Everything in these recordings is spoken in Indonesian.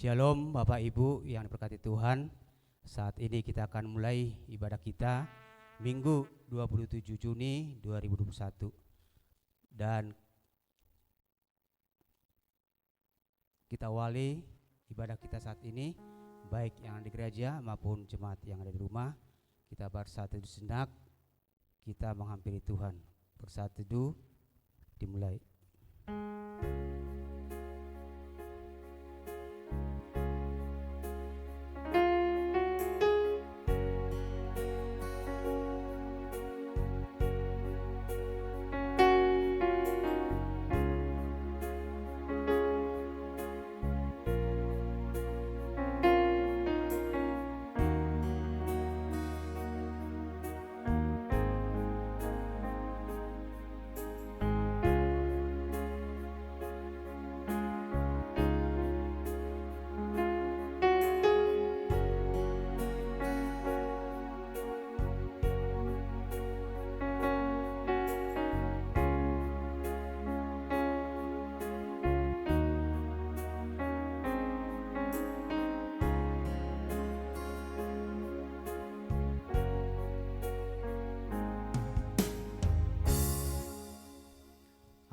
Shalom Bapak Ibu yang diberkati Tuhan. Saat ini kita akan mulai ibadah kita Minggu 27 Juni 2021. Dan kita awali ibadah kita saat ini, baik yang di gereja maupun jemaat yang ada di rumah. Kita bersatu sejenak, kita menghampiri Tuhan. Bersatu dimulai.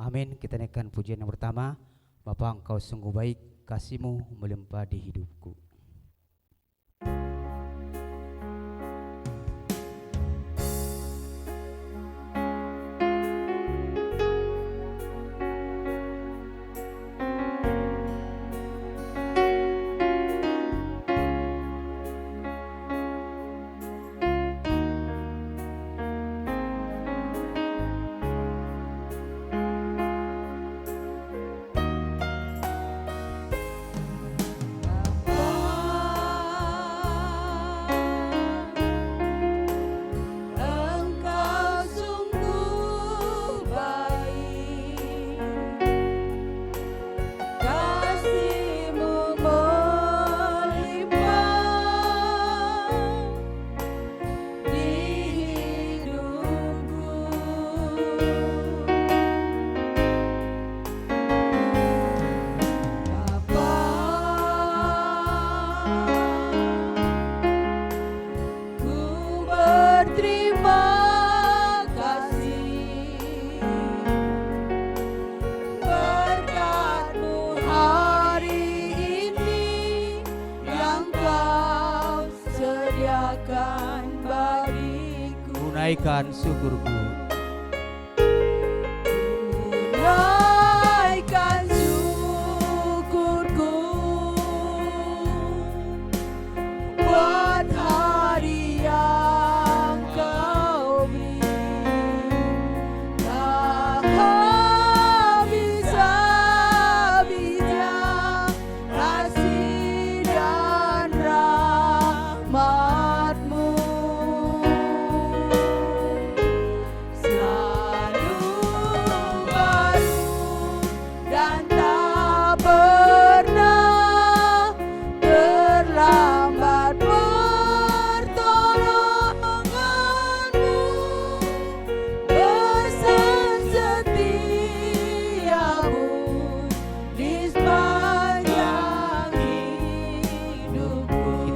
Amin. Kita naikkan pujian yang pertama. Bapa, Engkau sungguh baik, kasih-Mu melimpah di hidupku. Naikkan syukurku. Naikkan syukurku buat hari yang Kau beri. Tak habis-habisnya kasih dan rahmat-Mu.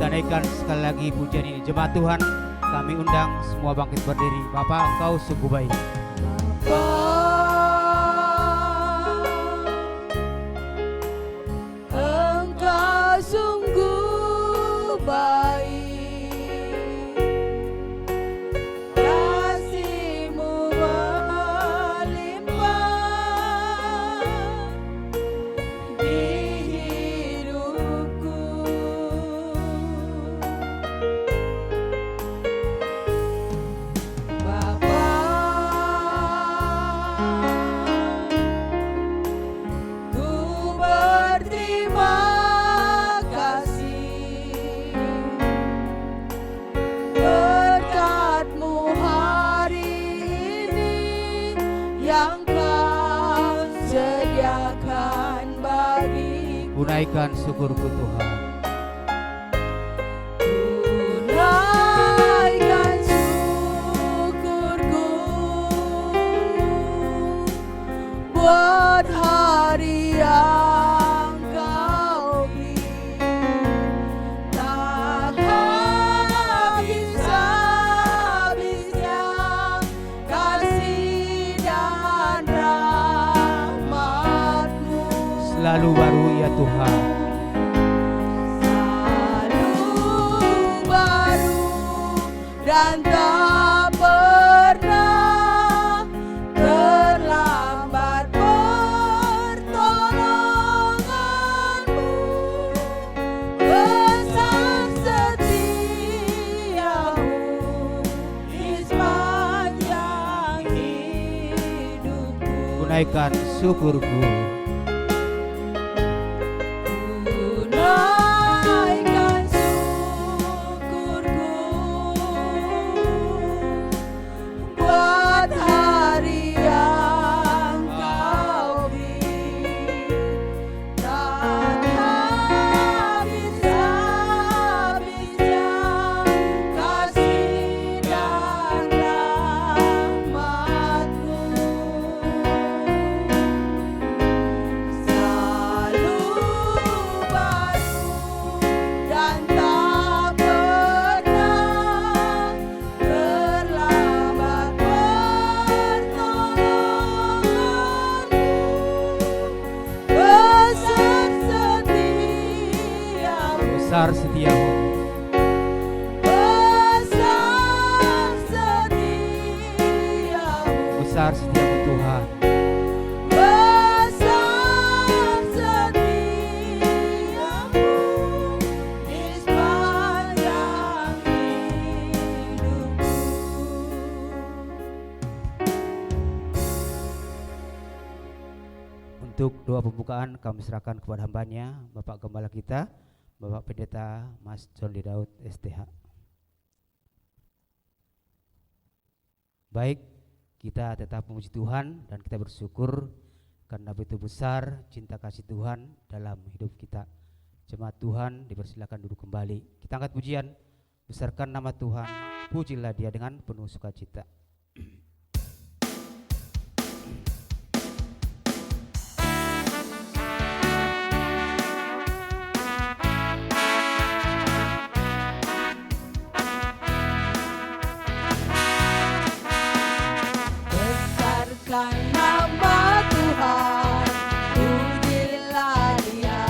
Naikkan sekali lagi pujian ini. Jemaat Tuhan, kami undang semua bangkit berdiri. Bapa, Engkau sungguh baik. Engkau sungguh baik, kasih-Mu melimpah di hidupku. Bapa, ku berterima kasih berkat-Mu hari ini yang Kau sediakan bagiku. Naikkan syukurku Tuhan. Naikkan syukurku buat hari yang Kau beri. selalu baru ya Tuhan. Selalu baru dan tak pernah terlambat pertolonganmu. Besar setiamu di sepanjang hidupku. Tunaikan syukurku. Tunaikan syukurku buat hari yang kau beri. Tak habis-habisnya kasih dan rahmat-Mu. Selalu baru dan tak pernah terlambat pertolonganmu. Besar Besar setiamu, setiamu. besar Besar setiamu, setiamu Tuhan. besar setiamu di sepanjang hidupku. Untuk doa pembukaan kami serahkan kepada hambanya, Bapak Gembala kita, Bapak Pendeta Mas John Daud STH. Baik, kita tetap memuji Tuhan dan kita bersyukur karena begitu besar cinta kasih Tuhan dalam hidup kita. Jemaat Tuhan dipersilakan duduk kembali. Kita angkat pujian, besarkan nama Tuhan, pujilah Dia dengan penuh sukacita. Besarkan nama Tuhan, pujilah Dia.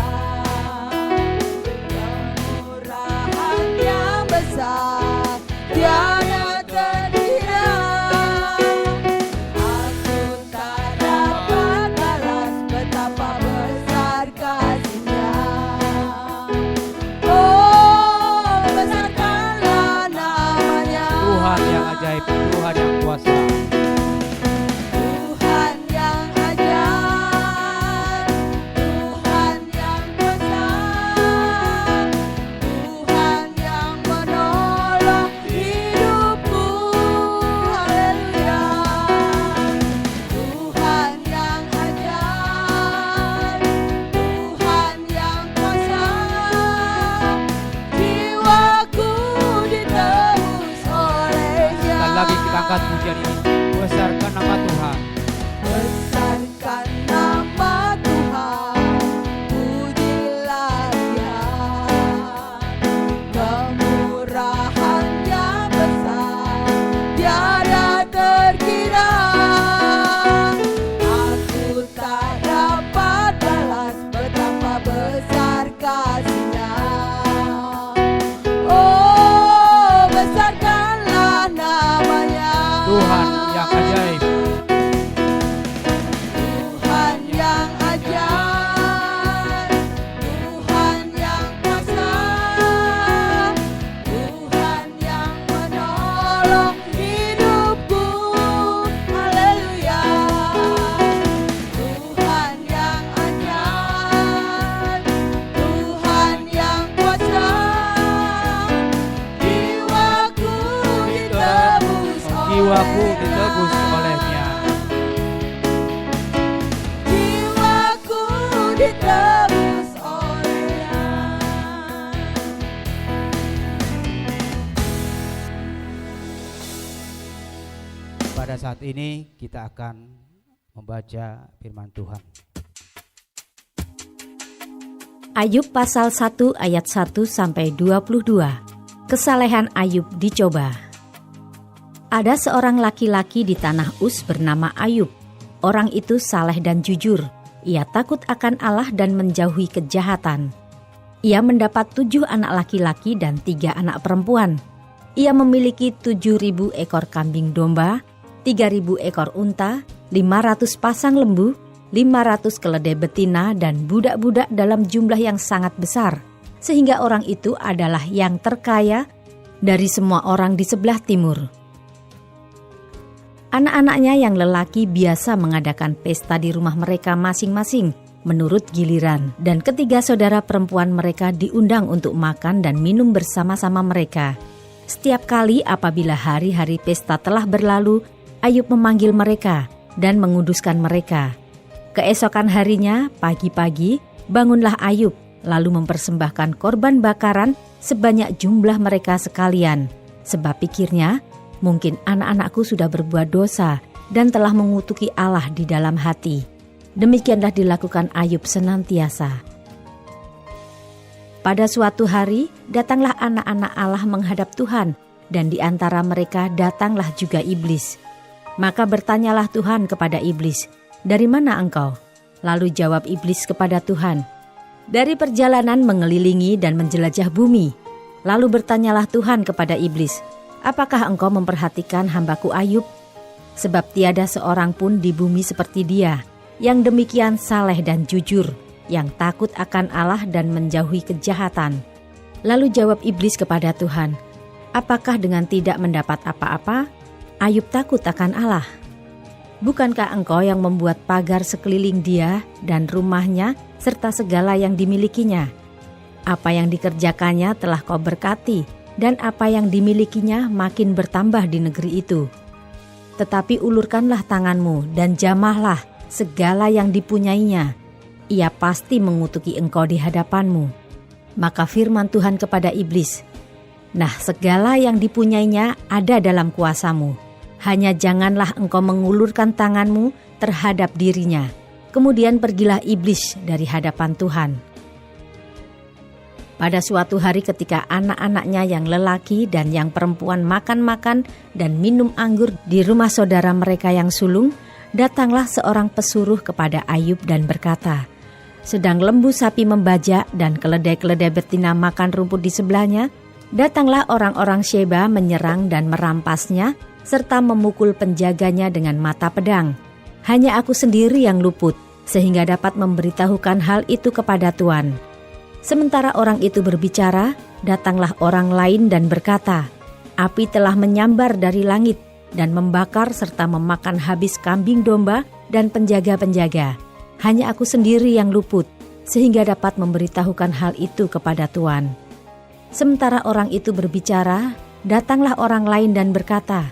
Kemurahan yang besar tiada ternilai. Aku tak dapat balas betapa besar kasih-Nya. Oh, besarkanlah namanya. Tuhan yang ajaib, Tuhan yang kuasa. Tuhan yang ajaib, Tuhan yang besar, Tuhan yang menolong hidupku. Haleluya. Tuhan yang ajaib, Tuhan yang kuasa, jiwaku ditebus oleh-Nya. Sekali lagi kita angkat pujian ini, besarkan nama Tuhan. Besarkan nama Tuhan, pujilah Dia. Kemurahan-Nya besar, tiada terkira. Aku tak dapat balas betapa besar kasih-Nya. Oh, besarkanlah namanya. Tuhan yang ajaib, Tuhan yang ajaib, Tuhan yang kuasa, Tuhan yang menolong hidupku. Haleluya. Tuhan yang ajaib, Tuhan yang kuasa, jiwaku ditebus jiwaku ditebus oleh-Nya. Jiwaku ditebus oleh-Nya. Pada saat ini kita akan membaca firman Tuhan. Ayub pasal 1 ayat 1 sampai 22. Kesalehan Ayub dicoba. Ada seorang laki-laki di tanah Uz bernama Ayub. Orang itu saleh dan jujur, Ia takut akan Allah dan menjauhi kejahatan. Ia mendapat 7 anak laki-laki dan 3 anak perempuan. Ia memiliki 7.000 ekor kambing domba, 3.000 ekor unta, 500 pasang lembu, 500 keledai betina dan budak-budak dalam jumlah yang sangat besar, sehingga orang itu adalah yang terkaya dari semua orang di sebelah timur. Anak-anaknya yang lelaki biasa mengadakan pesta di rumah mereka masing-masing menurut giliran, dan ketiga saudara perempuan mereka diundang untuk makan dan minum bersama-sama mereka. Setiap kali apabila hari-hari pesta telah berlalu, Ayub memanggil mereka dan menguduskan mereka. Keesokan harinya, pagi-pagi, bangunlah Ayub, lalu mempersembahkan korban bakaran sebanyak jumlah mereka sekalian. Sebab pikirnya, mungkin anak-anakku sudah berbuat dosa dan telah mengutuki Allah di dalam hati. Demikianlah dilakukan Ayub senantiasa. Pada suatu hari, datanglah anak-anak Allah menghadap Tuhan, dan di antara mereka datanglah juga iblis. Maka bertanyalah Tuhan kepada iblis, "Dari mana engkau?" Lalu jawab iblis kepada Tuhan, "Dari perjalanan mengelilingi dan menjelajah bumi." Lalu bertanyalah Tuhan kepada iblis, "Apakah engkau memperhatikan hambaku Ayub? Sebab tiada seorang pun di bumi seperti dia, yang demikian saleh dan jujur, yang takut akan Allah dan menjauhi kejahatan." Lalu jawab iblis kepada Tuhan, "Apakah dengan tidak mendapat apa-apa, Ayub takut akan Allah? Bukankah engkau yang membuat pagar sekeliling dia dan rumahnya serta segala yang dimilikinya? Apa yang dikerjakannya telah kau berkati, dan apa yang dimilikinya makin bertambah di negeri itu. Tetapi ulurkanlah tanganmu dan jamahlah segala yang dipunyainya. Ia pasti mengutuki engkau di hadapanmu." Maka firman Tuhan kepada iblis, "Nah, segala yang dipunyainya ada dalam kuasamu. Hanya janganlah engkau mengulurkan tanganmu terhadap dirinya." Kemudian pergilah iblis dari hadapan Tuhan. Pada suatu hari ketika anak-anaknya yang lelaki dan yang perempuan makan-makan dan minum anggur di rumah saudara mereka yang sulung, datanglah seorang pesuruh kepada Ayub dan berkata, sedang lembu sapi membajak dan keledai-keledai betina makan rumput di sebelahnya, datanglah orang-orang Sheba menyerang dan merampasnya, serta memukul penjaganya dengan mata pedang. Hanya aku sendiri yang luput, sehingga dapat memberitahukan hal itu kepada Tuan. Sementara orang itu berbicara, datanglah orang lain dan berkata, api telah menyambar dari langit dan membakar serta memakan habis kambing domba dan penjaga-penjaga. Hanya aku sendiri yang luput, sehingga dapat memberitahukan hal itu kepada Tuan. Sementara orang itu berbicara, datanglah orang lain dan berkata,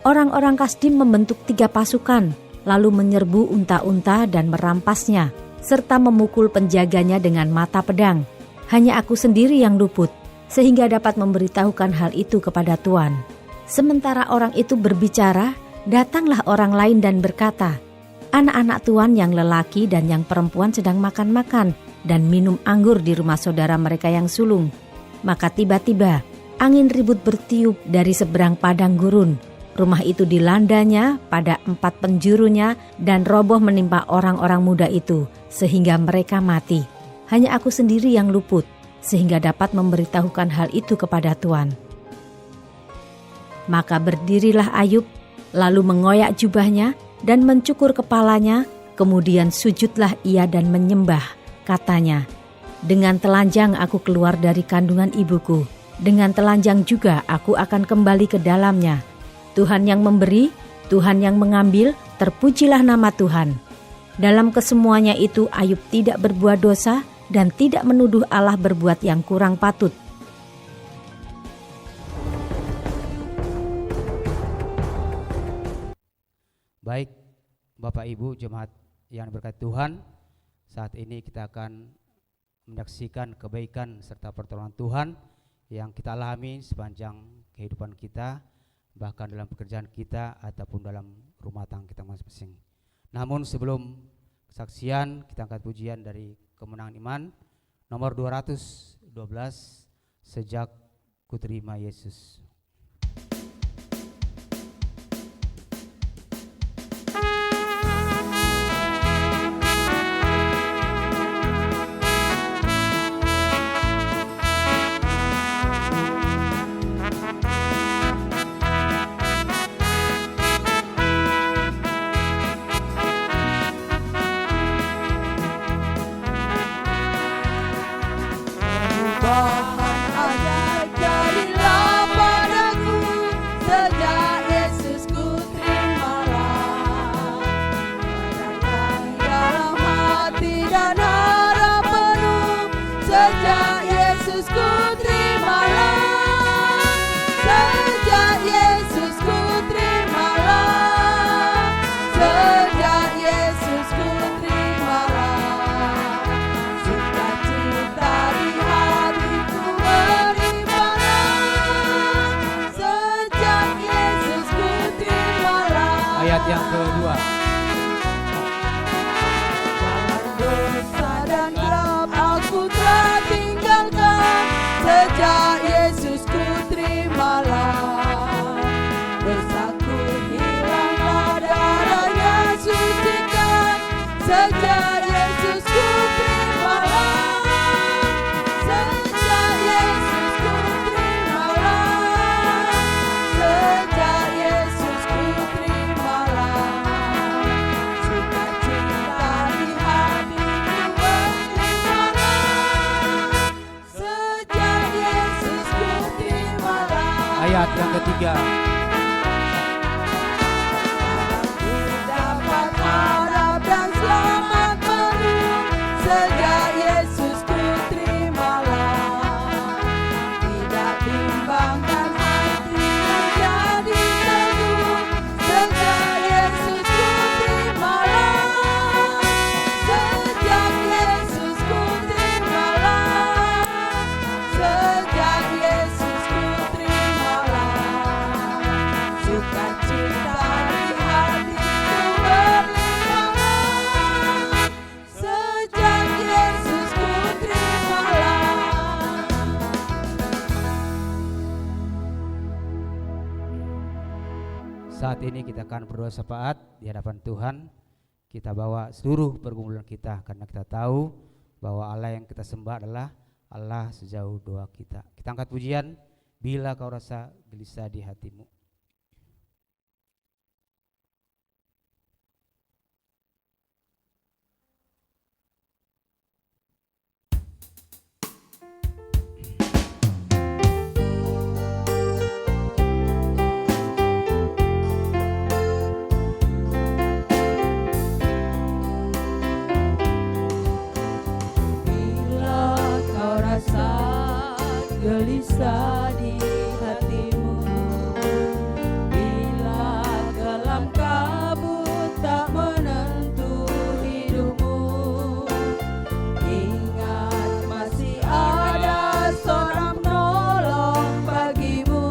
orang-orang Kasdim membentuk 3 pasukan, lalu menyerbu unta-unta dan merampasnya, serta memukul penjaganya dengan mata pedang. Hanya aku sendiri yang luput, sehingga dapat memberitahukan hal itu kepada Tuan. Sementara orang itu berbicara, datanglah orang lain dan berkata, anak-anak Tuan yang lelaki dan yang perempuan sedang makan-makan dan minum anggur di rumah saudara mereka yang sulung. Maka tiba-tiba angin ribut bertiup dari seberang padang gurun. Rumah itu dilandanya pada 4 penjurunya dan roboh menimpa orang-orang muda itu, sehingga mereka mati. Hanya aku sendiri yang luput, sehingga dapat memberitahukan hal itu kepada Tuan. Maka berdirilah Ayub, lalu mengoyak jubahnya dan mencukur kepalanya, kemudian sujudlah ia dan menyembah. Katanya, dengan telanjang aku keluar dari kandungan ibuku, dengan telanjang juga aku akan kembali ke dalamnya. Tuhan yang memberi, Tuhan yang mengambil, terpujilah nama Tuhan. Dalam kesemuanya itu Ayub tidak berbuat dosa dan tidak menuduh Allah berbuat yang kurang patut. Baik, Bapak Ibu jemaat yang diberkati Tuhan, saat ini kita akan menyaksikan kebaikan serta pertolongan Tuhan yang kita alami sepanjang kehidupan kita, bahkan dalam pekerjaan kita ataupun dalam rumah tangga kita masing-masing. Namun sebelum kesaksian, kita angkat pujian dari Kemenangan Iman nomor 212, Sejak Kuterima Yesus. Ayat yang kedua. Dosa dan gelap aku telah tinggalkan, sejak Yesus ku terimalah. Dosaku hilanglah, darahnya sucikan, sejak Yesus ku terimalah. Sejak Yesus ku terimalah. Sejak Yesus ku terimalah. Sukacita di hatiku berlimpah. Sejak Yesus ku terimalah. Ayat yang ketiga. Ku dapat harap dan selamat penuh, sejak Yesus ku terimalah. Tidak bimbangkan hati menjadi teguh, sejak Yesus ku terimalah. Sejak Yesus ku terimalah. Sejak Yesus ku terimalah. Sukacita di hatiku berlimpah. Sejak Yesus ku terimalah. Saat ini kita akan berdoa syafaat di hadapan Tuhan. Kita bawa seluruh pergumulan kita karena kita tahu bahwa Allah yang kita sembah adalah Allah sejauh doa kita. Kita angkat pujian, bila kau rasa gelisah di hatimu. Bila kau rasa gelisah di hatimu, bila kelam kabut tak menentu hidupmu, ingat masih ada seorang penolong bagimu.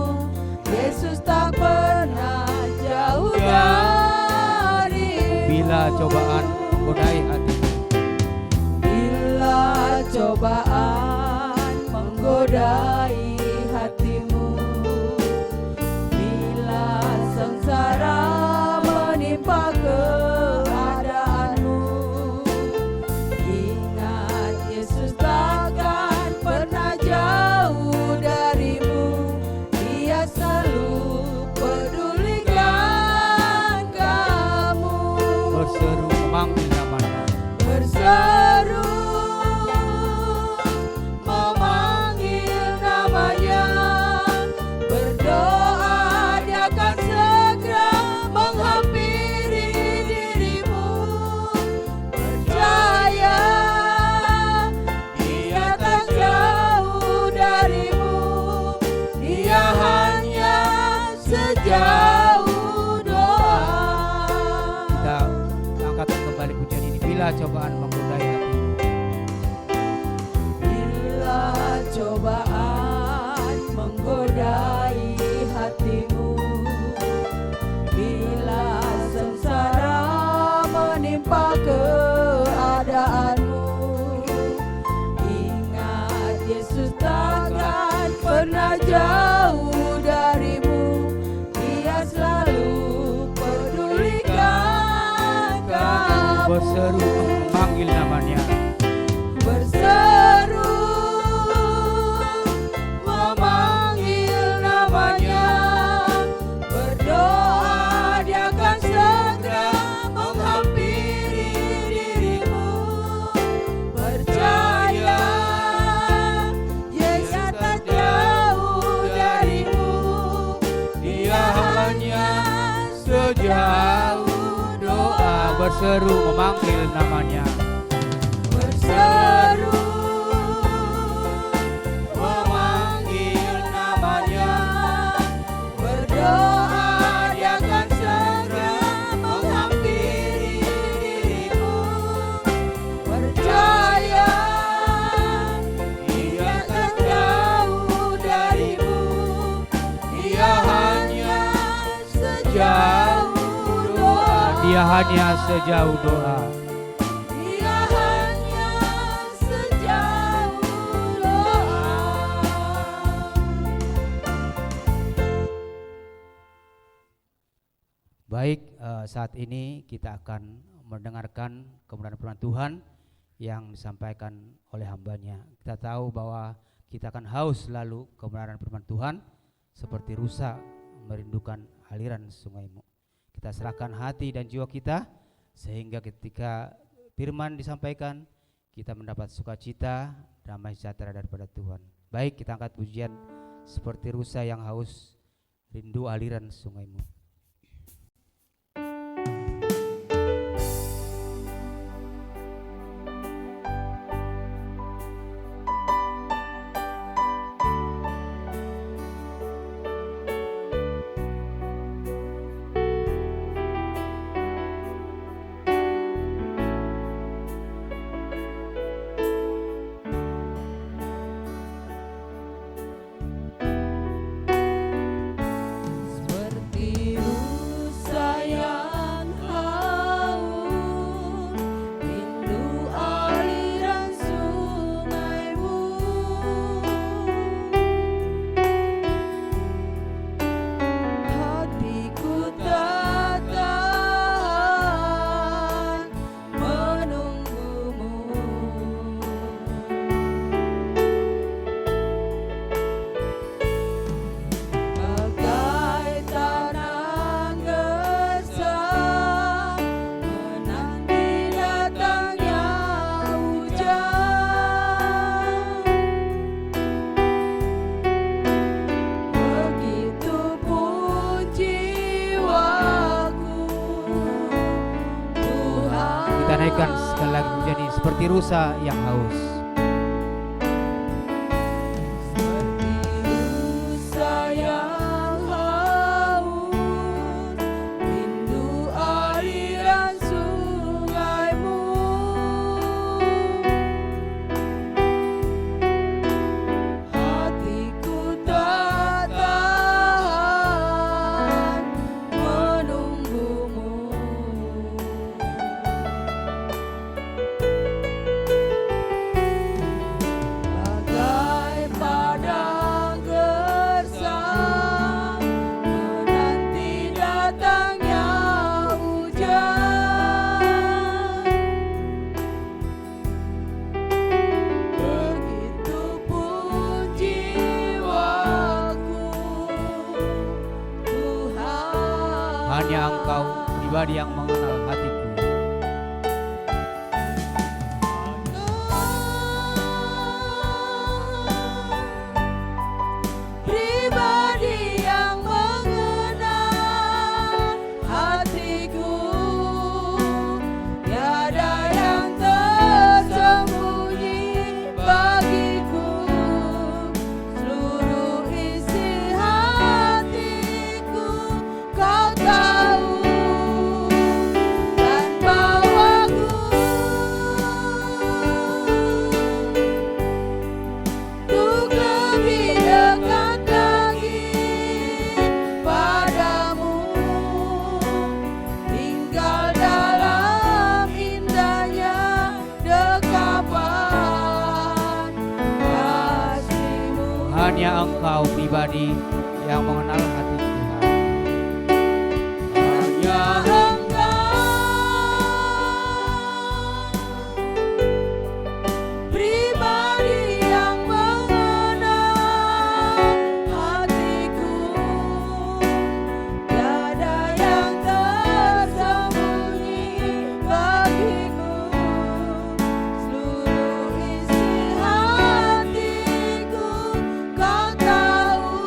Yesus tak pernah jauh darimu. Bila cobaan menggodai hatimu, Bila cobaan menggodai hatimu, bila sengsara menimpa keadaanmu, ingat Yesus takkan pernah jauh darimu. Dia selalu pedulikan kamu. berseru memanggil namanya. Berseru memanggil namanya, berdoa dia akan segera menghampiri dirimu. Percaya dia tak jauh darimu, dia hanya sejauh doa. Kita angkat kembali pujian ini. Bila cobaan menggodai hatimu, Bila cobaan menggodai hatimu, bila sengsara menimpa keadaanmu, ingat Yesus takkan pernah jauh darimu. Dia selalu pedulikan kamu. berseru memanggil namanya. Berseru memanggil namanya, berdoa dia akan segera menghampiri dirimu. Percaya Yesus tak jauh darimu, dia hanya Sejauh doa, berseru memanggil namanya. berseru memanggil namanya, berdoa dia akan segera menghampiri dirimu. Percaya dia tak jauh darimu, dia hanya sejauh doa. Dia hanya sejauh doa. Dia hanya sejauh doa. Baik, saat ini kita akan mendengarkan kebenaran firman Tuhan yang disampaikan oleh hambanya. Kita tahu bahwa kita akan haus selalu kebenaran firman Tuhan seperti rusa merindukan aliran sungaimu. Kita serahkan hati dan jiwa kita sehingga ketika firman disampaikan kita mendapat sukacita, damai sejahtera daripada Tuhan. Baik, kita angkat pujian seperti rusa yang haus rindu aliran sungaimu. Seperti rusa yang haus, rindu aliran sungaimu. Hatiku tak tahan menunggumu. Bagai tanah gersang menanti datangnya hujan, begitupun jiwaku, Tuhan. Kita naikkan sekali lagi menjadi seperti rusa yang haus. Seperti rusa yang haus, rindu aliran sungaimu. Hatiku tak tahan menunggumu. Bagai padang gersang menanti datangnya hujan, begitupun jiwaku, Tuhan. Hanya Engkau pribadi yang mengenal hatiku. Pribadi yang mengenal hatiku, tiada yang tersembunyi bagiku. Seluruh isi hatiku Kau tahu, dan bawaku untuk lebih dekat lagi padamu, tinggal dalam indahnya dekapan kasih-Mu. Hanya Engkau pribadi yang mengenal hati Tuhan. Hanya Engkau pribadi yang mengenal hatiku, tiada yang tersembunyi bagiku. Seluruh isi hatiku Kau tahu,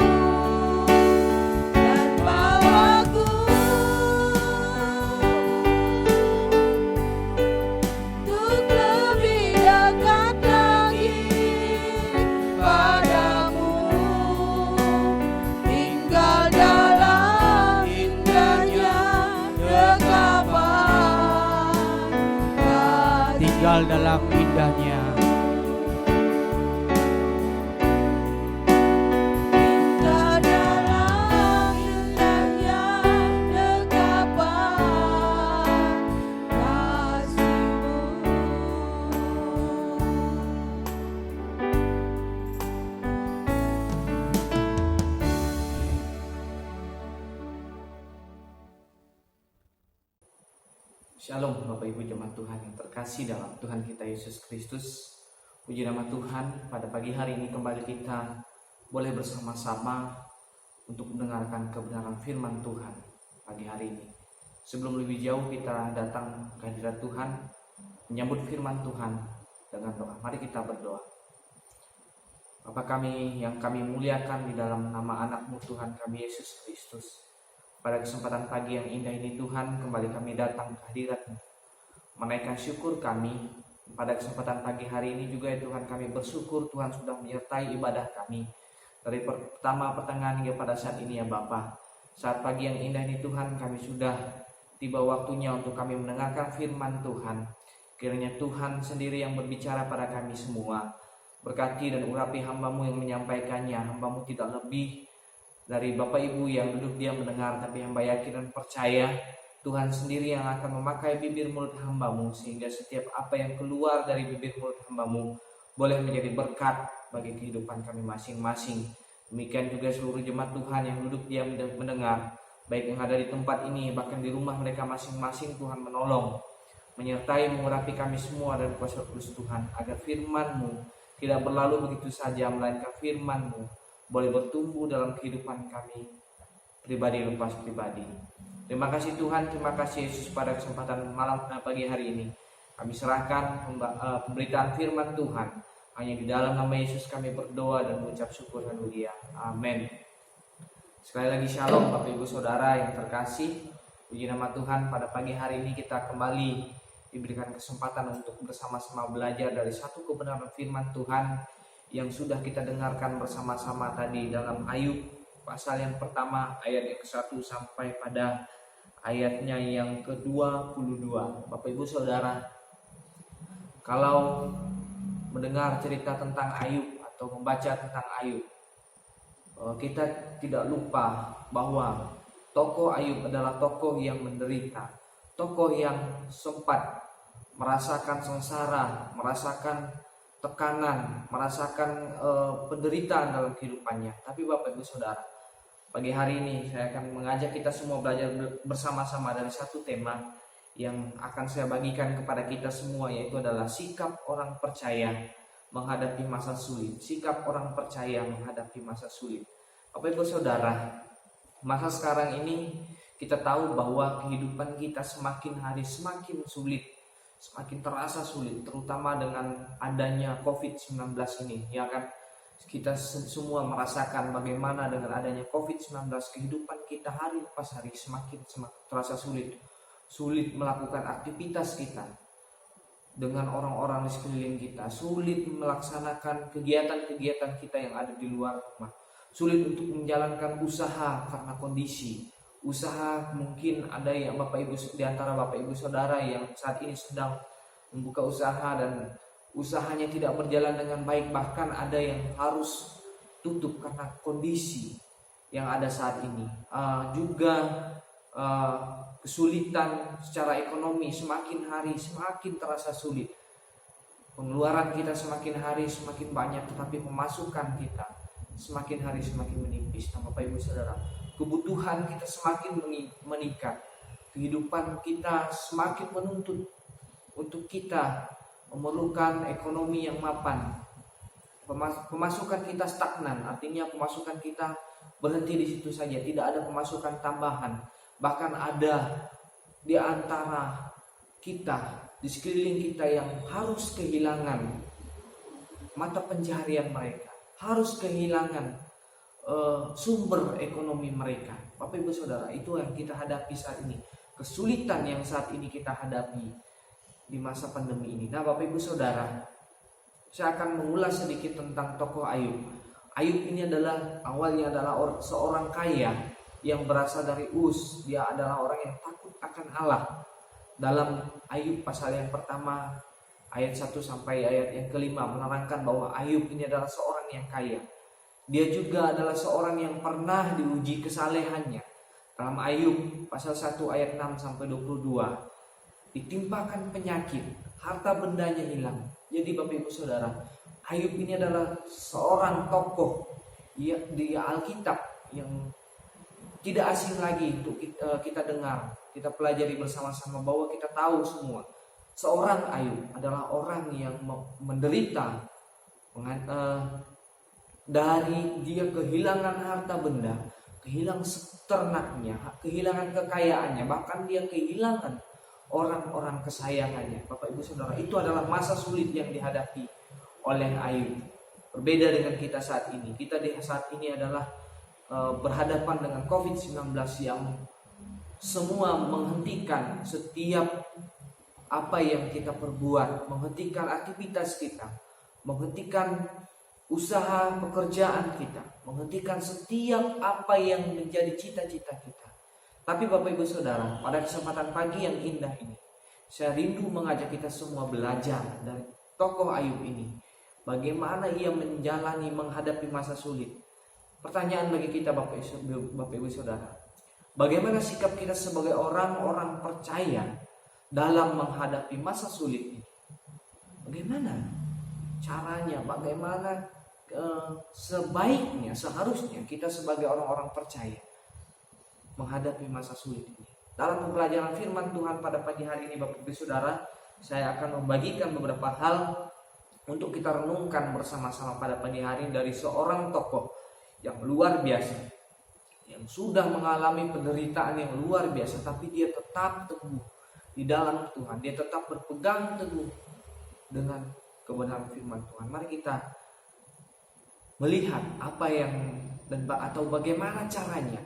dan bawaku untuk lebih dekat lagi padamu, tinggal dalam indahnya dekapan kasih. Tinggal dalam indahnya. Tinggal dalam indahnya dekapan Shalom Bapak Ibu jemaat Tuhan yang terkasih dalam Tuhan kita Yesus Kristus. Puji nama Tuhan, pada pagi hari ini kembali kita boleh bersama-sama untuk mendengarkan kebenaran firman Tuhan pagi hari ini. Sebelum lebih jauh kita datang ke hadirat Tuhan, menyambut firman Tuhan dengan doa. Mari kita berdoa. Bapa kami yang kami muliakan di dalam nama anak-Mu Tuhan kami Yesus Kristus. Pada kesempatan pagi yang indah ini Tuhan, kembali kami datang ke hadirat-Mu, menaikkan syukur kami. Pada kesempatan pagi hari ini juga ya Tuhan, kami bersyukur Tuhan sudah menyertai ibadah kami dari pertama pertengahan hingga pada saat ini ya Bapa. Saat pagi yang indah ini Tuhan, kami sudah tiba waktunya untuk kami mendengarkan firman Tuhan. Kiranya Tuhan sendiri yang berbicara pada kami semua. Berkati dan urapi hamba-Mu yang menyampaikannya. Hamba-Mu tidak lebih dari Bapak Ibu yang duduk diam mendengar, tapi hamba yakin dan percaya Tuhan sendiri yang akan memakai bibir mulut hamba-Mu, sehingga setiap apa yang keluar dari bibir mulut hamba-Mu boleh menjadi berkat bagi kehidupan kami masing-masing. Demikian juga seluruh jemaat Tuhan yang duduk diam dan mendengar, baik yang ada di tempat ini bahkan di rumah mereka masing-masing. Tuhan menolong, menyertai, mengurapi kami semua dan kuasa kudus Tuhan, agar firman-Mu tidak berlalu begitu saja, melainkan firman-Mu boleh bertumbuh dalam kehidupan kami pribadi lepas pribadi. Terima kasih Tuhan, terima kasih Yesus. Pada kesempatan malam pagi hari ini kami serahkan pemberitaan firman Tuhan. Hanya di dalam nama Yesus kami berdoa dan mengucap syukur haleluya. Amin. Sekali lagi shalom Bapak Ibu Saudara yang terkasih. Puji nama Tuhan, pada pagi hari ini kita kembali diberikan kesempatan untuk bersama-sama belajar dari satu kebenaran firman Tuhan yang sudah kita dengarkan bersama-sama tadi dalam Ayub pasal yang pertama ayat yang ke-1 sampai pada ayatnya yang ke-22. Bapak Ibu Saudara, kalau mendengar cerita tentang Ayub atau membaca tentang Ayub, kita tidak lupa bahwa tokoh Ayub adalah tokoh yang menderita, tokoh yang sempat merasakan sengsara, merasakan tekanan, merasakan penderitaan dalam kehidupannya. Tapi Bapak Ibu Saudara, pagi hari ini saya akan mengajak kita semua belajar bersama-sama dari satu tema yang akan saya bagikan kepada kita semua, yaitu adalah sikap orang percaya menghadapi masa sulit. Sikap orang percaya menghadapi masa sulit. Bapak Ibu Saudara, masa sekarang ini kita tahu bahwa kehidupan kita semakin hari semakin sulit, semakin terasa sulit, terutama dengan adanya COVID-19 ini, ya kan? Kita semua merasakan bagaimana dengan adanya COVID-19 kehidupan kita hari lepas hari semakin terasa sulit. Sulit melakukan aktivitas kita dengan orang-orang di sekeliling kita, sulit melaksanakan kegiatan-kegiatan kita yang ada di luar rumah, sulit untuk menjalankan usaha karena kondisi usaha. Mungkin ada yang Bapak Ibu di antara Bapak Ibu Saudara yang saat ini sedang membuka usaha dan usahanya tidak berjalan dengan baik, bahkan ada yang harus tutup karena kondisi yang ada saat ini. Kesulitan secara ekonomi semakin hari semakin terasa sulit. Pengeluaran kita semakin hari semakin banyak, tetapi pemasukan kita semakin hari semakin menipis. Nah, Bapak Ibu Saudara, kebutuhan kita semakin meningkat, kehidupan kita semakin menuntut untuk kita memerlukan ekonomi yang mapan. Pemasukan kita stagnan, artinya pemasukan kita berhenti di situ saja, tidak ada pemasukan tambahan. Bahkan ada di antara kita, di sekeliling kita yang harus kehilangan mata pencaharian mereka, harus kehilangan sumber ekonomi mereka. Bapak Ibu Saudara, itu yang kita hadapi saat ini, kesulitan yang saat ini kita hadapi di masa pandemi ini. Nah Bapak Ibu Saudara, saya akan mengulas sedikit tentang tokoh Ayub. Ayub ini awalnya adalah seorang kaya yang berasal dari Uz. Dia adalah orang yang takut akan Allah. Dalam Ayub pasal yang pertama ayat 1 sampai ayat yang ke-5 menerangkan bahwa Ayub ini adalah seorang yang kaya. Dia juga adalah seorang yang pernah diuji kesalehannya. Dalam Ayub pasal 1 ayat 6 sampai 22, ditimpakan penyakit, harta bendanya hilang. Jadi Bapak Ibu Saudara, Ayub ini adalah seorang tokoh di Alkitab yang tidak asing lagi untuk kita dengar. kita pelajari bersama-sama bahwa kita tahu semua seorang Ayub adalah orang yang menderita dari dia kehilangan harta benda, kehilangan ternaknya, kehilangan kekayaannya, bahkan dia kehilangan orang-orang kesayangannya. Bapak Ibu Saudara, itu adalah masa sulit yang dihadapi oleh Ayub. Berbeda dengan kita saat ini. Kita di saat ini adalah berhadapan dengan COVID-19 yang semua menghentikan setiap apa yang kita perbuat, menghentikan aktivitas kita, menghentikan usaha pekerjaan kita, menghentikan setiap apa yang menjadi cita-cita kita. Tapi Bapak Ibu Saudara, pada kesempatan pagi yang indah ini, saya rindu mengajak kita semua belajar dari tokoh Ayub ini. Bagaimana ia menjalani menghadapi masa sulit. Pertanyaan bagi kita Bapak Ibu Saudara, bagaimana sikap kita sebagai orang-orang percaya dalam menghadapi masa sulit ini? Bagaimana caranya, bagaimana sebaiknya, seharusnya kita sebagai orang-orang percaya menghadapi masa sulit ini? Dalam pembelajaran firman Tuhan pada pagi hari ini Bapak Ibu Saudara, saya akan membagikan beberapa hal untuk kita renungkan bersama-sama pada pagi hari dari seorang tokoh yang luar biasa, yang sudah mengalami penderitaan yang luar biasa, tapi dia tetap teguh di dalam Tuhan. Dia tetap berpegang teguh dengan kebenaran firman Tuhan. Mari kita melihat apa yang atau bagaimana caranya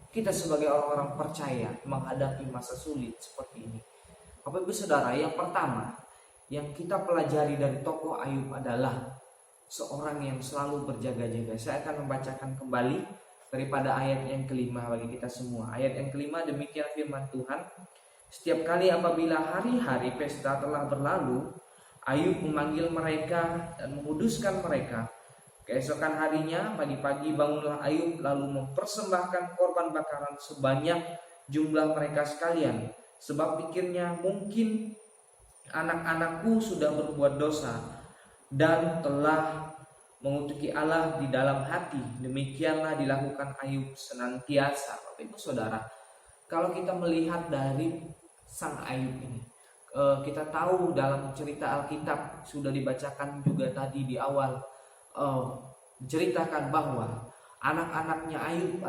kita sebagai orang-orang percaya menghadapi masa sulit seperti ini. Bapak Ibu Saudara, yang pertama yang kita pelajari dari tokoh Ayub adalah seorang yang selalu berjaga-jaga. Saya akan membacakan kembali daripada ayat yang kelima bagi kita semua. Ayat yang kelima, demikian firman Tuhan. Setiap kali apabila hari-hari pesta telah berlalu, Ayub memanggil mereka dan menguduskan mereka. Keesokan harinya, pagi-pagi bangunlah Ayub lalu mempersembahkan korban bakaran sebanyak jumlah mereka sekalian. Sebab pikirnya, mungkin anak-anakku sudah berbuat dosa dan telah mengutuki Allah di dalam hati. Demikianlah dilakukan Ayub senantiasa. Bapak Ibu Saudara, kalau kita melihat dari sang Ayub ini, kita tahu dalam cerita Alkitab sudah dibacakan juga tadi di awal, menceritakan bahwa anak-anaknya Ayub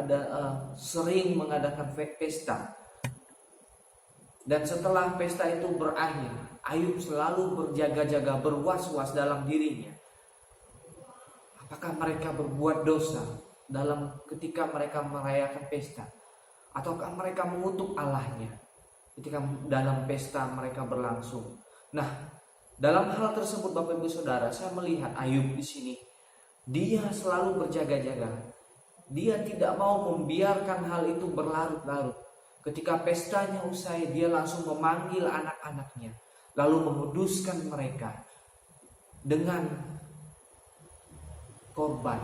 sering mengadakan pesta. Dan setelah pesta itu berakhir, Ayub selalu berjaga-jaga, berwas-was dalam dirinya. Apakah mereka berbuat dosa dalam ketika mereka merayakan pesta? Ataukah mereka mengutuk Allahnya ketika dalam pesta mereka berlangsung? Nah, dalam hal tersebut Bapak Ibu Saudara, saya melihat Ayub di sini. Dia selalu berjaga-jaga. Dia tidak mau membiarkan hal itu berlarut-larut. Ketika pestanya usai, dia langsung memanggil anak-anaknya, lalu menguduskan mereka dengan korban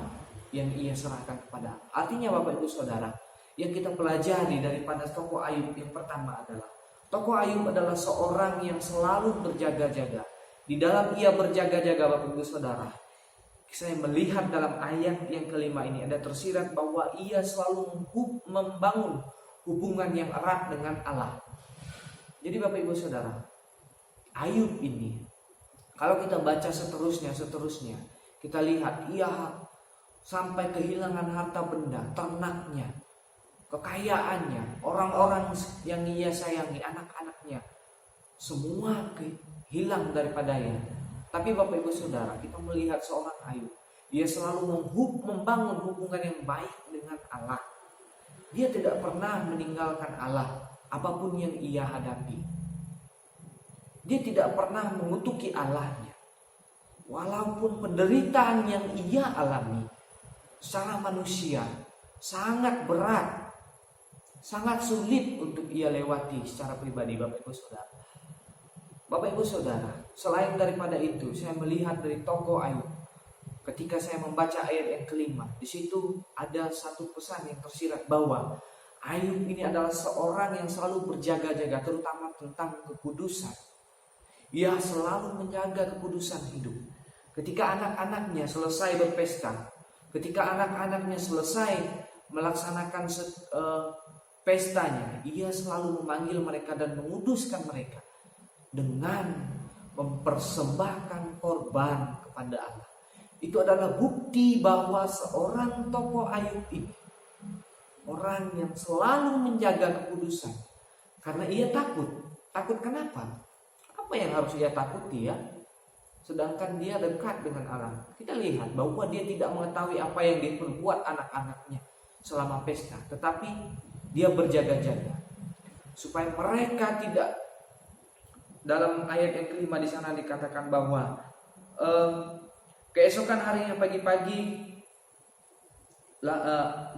yang ia serahkan kepada Allah. Artinya Bapak Ibu Saudara, yang kita pelajari daripada tokoh Ayub yang pertama adalah tokoh Ayub adalah seorang yang selalu berjaga-jaga. Di dalam ia berjaga-jaga Bapak Ibu Saudara, saya melihat dalam ayat yang kelima ini ada tersirat bahwa ia selalu membangun hubungan yang erat dengan Allah. Jadi Bapak Ibu Saudara, Ayub ini kalau kita baca seterusnya, kita lihat ia sampai kehilangan harta benda, ternaknya, kekayaannya, orang-orang yang ia sayangi, anak-anaknya, semua hilang daripadanya. Tapi Bapak Ibu Saudara, kita melihat seorang Ayub, dia selalu membangun hubungan yang baik dengan Allah. Dia tidak pernah meninggalkan Allah apapun yang ia hadapi. Dia tidak pernah mengutuki Allahnya. Walaupun penderitaan yang ia alami secara manusia sangat berat, sangat sulit untuk ia lewati secara pribadi Bapak Ibu Saudara. Bapak Ibu Saudara, selain daripada itu, saya melihat dari tokoh Ayub. Ketika saya membaca ayat yang kelima, di situ ada satu pesan yang tersirat bahwa Ayub ini adalah seorang yang selalu berjaga-jaga, terutama tentang kekudusan. Ia selalu menjaga kekudusan hidup. Ketika anak-anaknya selesai berpesta, ketika anak-anaknya selesai melaksanakan pestanya, ia selalu memanggil mereka dan menguduskan mereka dengan mempersembahkan korban kepada Allah. Itu adalah bukti bahwa seorang tokoh Ayub ini orang yang selalu menjaga kekudusan. Karena ia takut. Takut kenapa? Apa yang harus ia takuti ya? Sedangkan dia dekat dengan Allah. Kita lihat bahwa dia tidak mengetahui apa yang diperbuat anak-anaknya selama pesta. Tetapi dia berjaga-jaga supaya mereka tidak. Dalam ayat yang kelima di sana dikatakan bahwa keesokan harinya pagi-pagi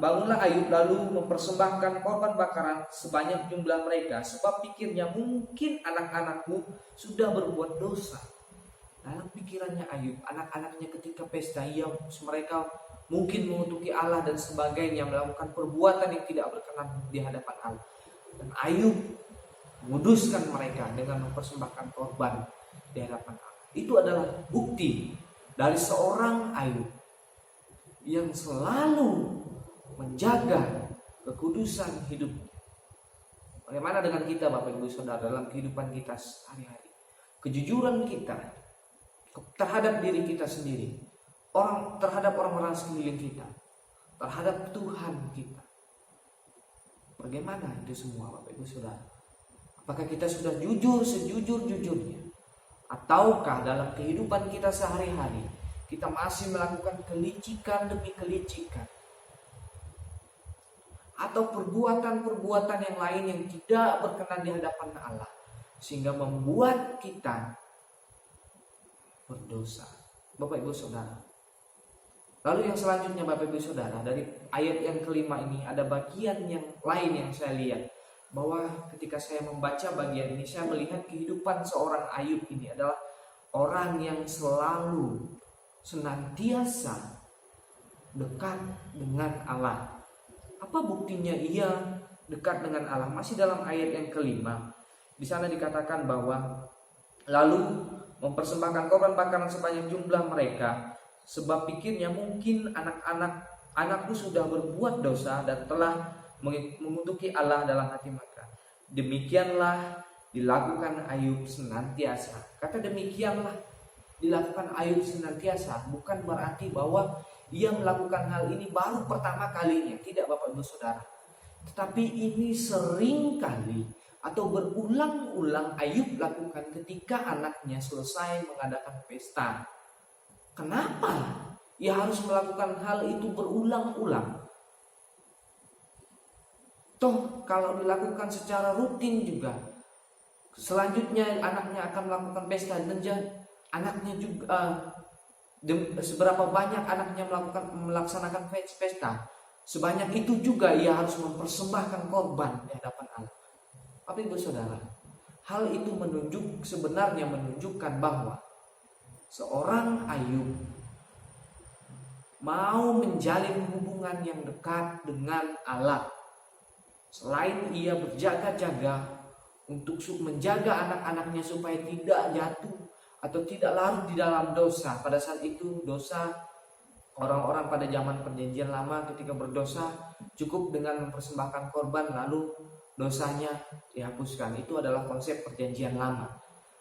bangunlah Ayub lalu mempersembahkan korban bakaran sebanyak jumlah mereka, sebab pikirnya mungkin anak-anakku sudah berbuat dosa. Dalam pikirannya Ayub, anak-anaknya ketika pesta mereka mungkin mengutuki Allah dan sebagainya, melakukan perbuatan yang tidak berkenan di hadapan Allah. Dan Ayub menguduskan mereka dengan mempersembahkan korban di hadapan Allah. Itu adalah bukti dari seorang Ayub yang selalu menjaga kekudusan hidup. Bagaimana dengan kita Bapak Ibu Saudara dalam kehidupan kita sehari-hari? Kejujuran kita terhadap diri kita sendiri, terhadap orang-orang sekeliling kita, terhadap Tuhan kita. Bagaimana itu semua Bapak Ibu Saudara? Apakah kita sudah jujur sejujur-jujurnya? Ataukah dalam kehidupan kita sehari-hari kita masih melakukan kelicikan demi kelicikan, atau perbuatan-perbuatan yang lain yang tidak berkenan di hadapan Allah sehingga membuat kita berdosa, Bapak Ibu Saudara. Lalu yang selanjutnya Bapak Ibu Saudara, dari ayat yang kelima ini ada bagian yang lain yang saya lihat, bahwa ketika saya membaca bagian ini saya melihat kehidupan seorang Ayub ini adalah orang yang selalu senantiasa dekat dengan Allah. Apa buktinya ia dekat dengan Allah? Masih dalam ayat yang kelima. Di sana dikatakan bahwa lalu mempersembahkan korban bakaran sebanyak jumlah mereka, sebab pikirnya mungkin anakku sudah berbuat dosa dan telah mengutuki Allah dalam hati mereka. Demikianlah dilakukan Ayub senantiasa. Kata demikianlah dilakukan Ayub senantiasa bukan berarti bahwa ia melakukan hal ini baru pertama kalinya. Tidak Bapak Ibu Saudara. Tetapi ini sering kali atau berulang-ulang Ayub lakukan ketika anaknya selesai mengadakan pesta. Kenapa ia harus melakukan hal itu berulang-ulang? Toh kalau dilakukan secara rutin juga, selanjutnya anaknya akan melakukan pesta dan anaknya juga seberapa banyak anaknya melaksanakan pesta, sebanyak itu juga ia harus mempersembahkan korban di hadapan Allah. Tapi Ibu Saudara, hal itu sebenarnya menunjukkan bahwa seorang Ayub mau menjalin hubungan yang dekat dengan Allah. Selain ia berjaga-jaga untuk menjaga anak-anaknya supaya tidak jatuh atau tidak larut di dalam dosa. Pada saat itu dosa orang-orang pada zaman perjanjian lama ketika berdosa cukup dengan mempersembahkan korban lalu dosanya dihapuskan. Itu adalah konsep perjanjian lama.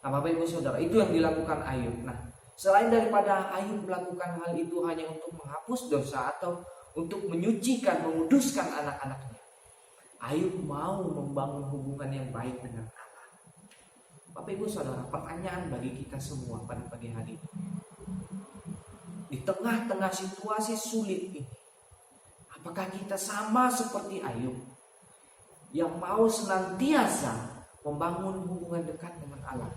Nah Bapak Ibu Saudara, itu yang dilakukan Ayub. Nah selain daripada Ayub melakukan hal itu hanya untuk menghapus dosa atau untuk menyucikan, menguduskan anak-anaknya, Ayub mau membangun hubungan yang baik dengan Allah. Bapak Ibu Saudara, pertanyaan bagi kita semua pada pagi hari ini, di tengah-tengah situasi sulit ini, apakah kita sama seperti Ayub yang mau senantiasa membangun hubungan dekat dengan Allah?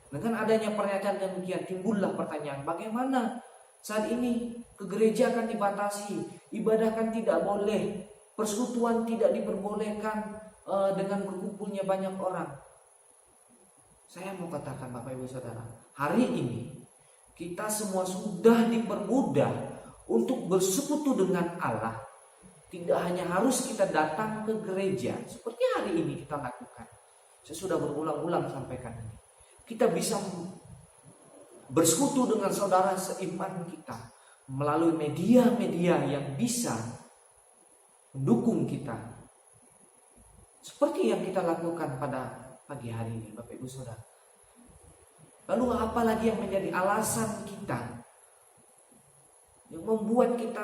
Dengan adanya pernyataan demikian, timbullah pertanyaan, bagaimana saat ini ke gereja kan dibatasi, ibadah kan tidak boleh, persekutuan tidak diperbolehkan dengan berkumpulnya banyak orang. Saya mau katakan Bapak Ibu Saudara, hari ini kita semua sudah dipermudah untuk bersekutu dengan Allah. Tidak hanya harus kita datang ke gereja seperti hari ini kita lakukan. Saya sudah berulang-ulang sampaikan ini. Kita bisa bersekutu dengan saudara seiman kita melalui media-media yang bisa mendukung kita. Seperti yang kita lakukan pada pagi hari ini, Bapak Ibu Saudara. Lalu apa lagi yang menjadi alasan kita yang membuat kita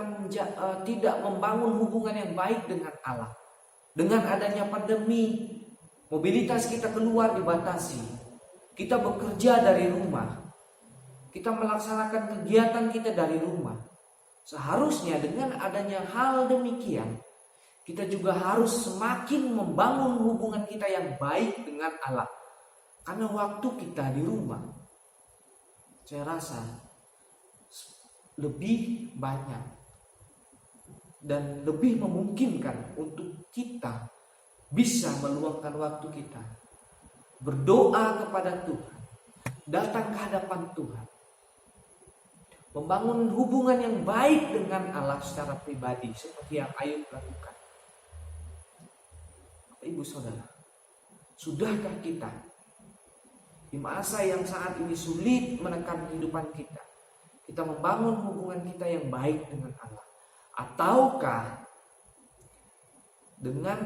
tidak membangun hubungan yang baik dengan Allah? Dengan adanya pandemi, mobilitas kita keluar dibatasi. Kita bekerja dari rumah. Kita melaksanakan kegiatan kita dari rumah. Seharusnya dengan adanya hal demikian, kita juga harus semakin membangun hubungan kita yang baik dengan Allah. Karena waktu kita di rumah, saya rasa lebih banyak dan lebih memungkinkan untuk kita bisa meluangkan waktu kita berdoa kepada Tuhan, datang ke hadapan Tuhan, membangun hubungan yang baik dengan Allah secara pribadi seperti yang Ayub lakukan. Ibu Saudara, sudahkah kita di masa yang saat ini sulit menekan kehidupan kita membangun hubungan kita yang baik dengan Allah? Ataukah dengan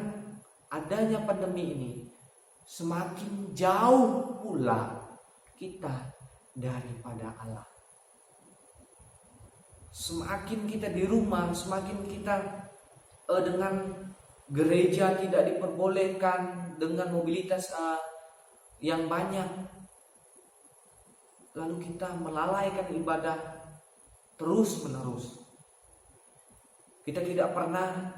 adanya pandemi ini semakin jauh pula kita daripada Allah? Semakin kita di rumah, semakin kita dengan gereja tidak diperbolehkan, dengan mobilitas yang banyak, lalu kita melalaikan ibadah terus menerus. Kita tidak pernah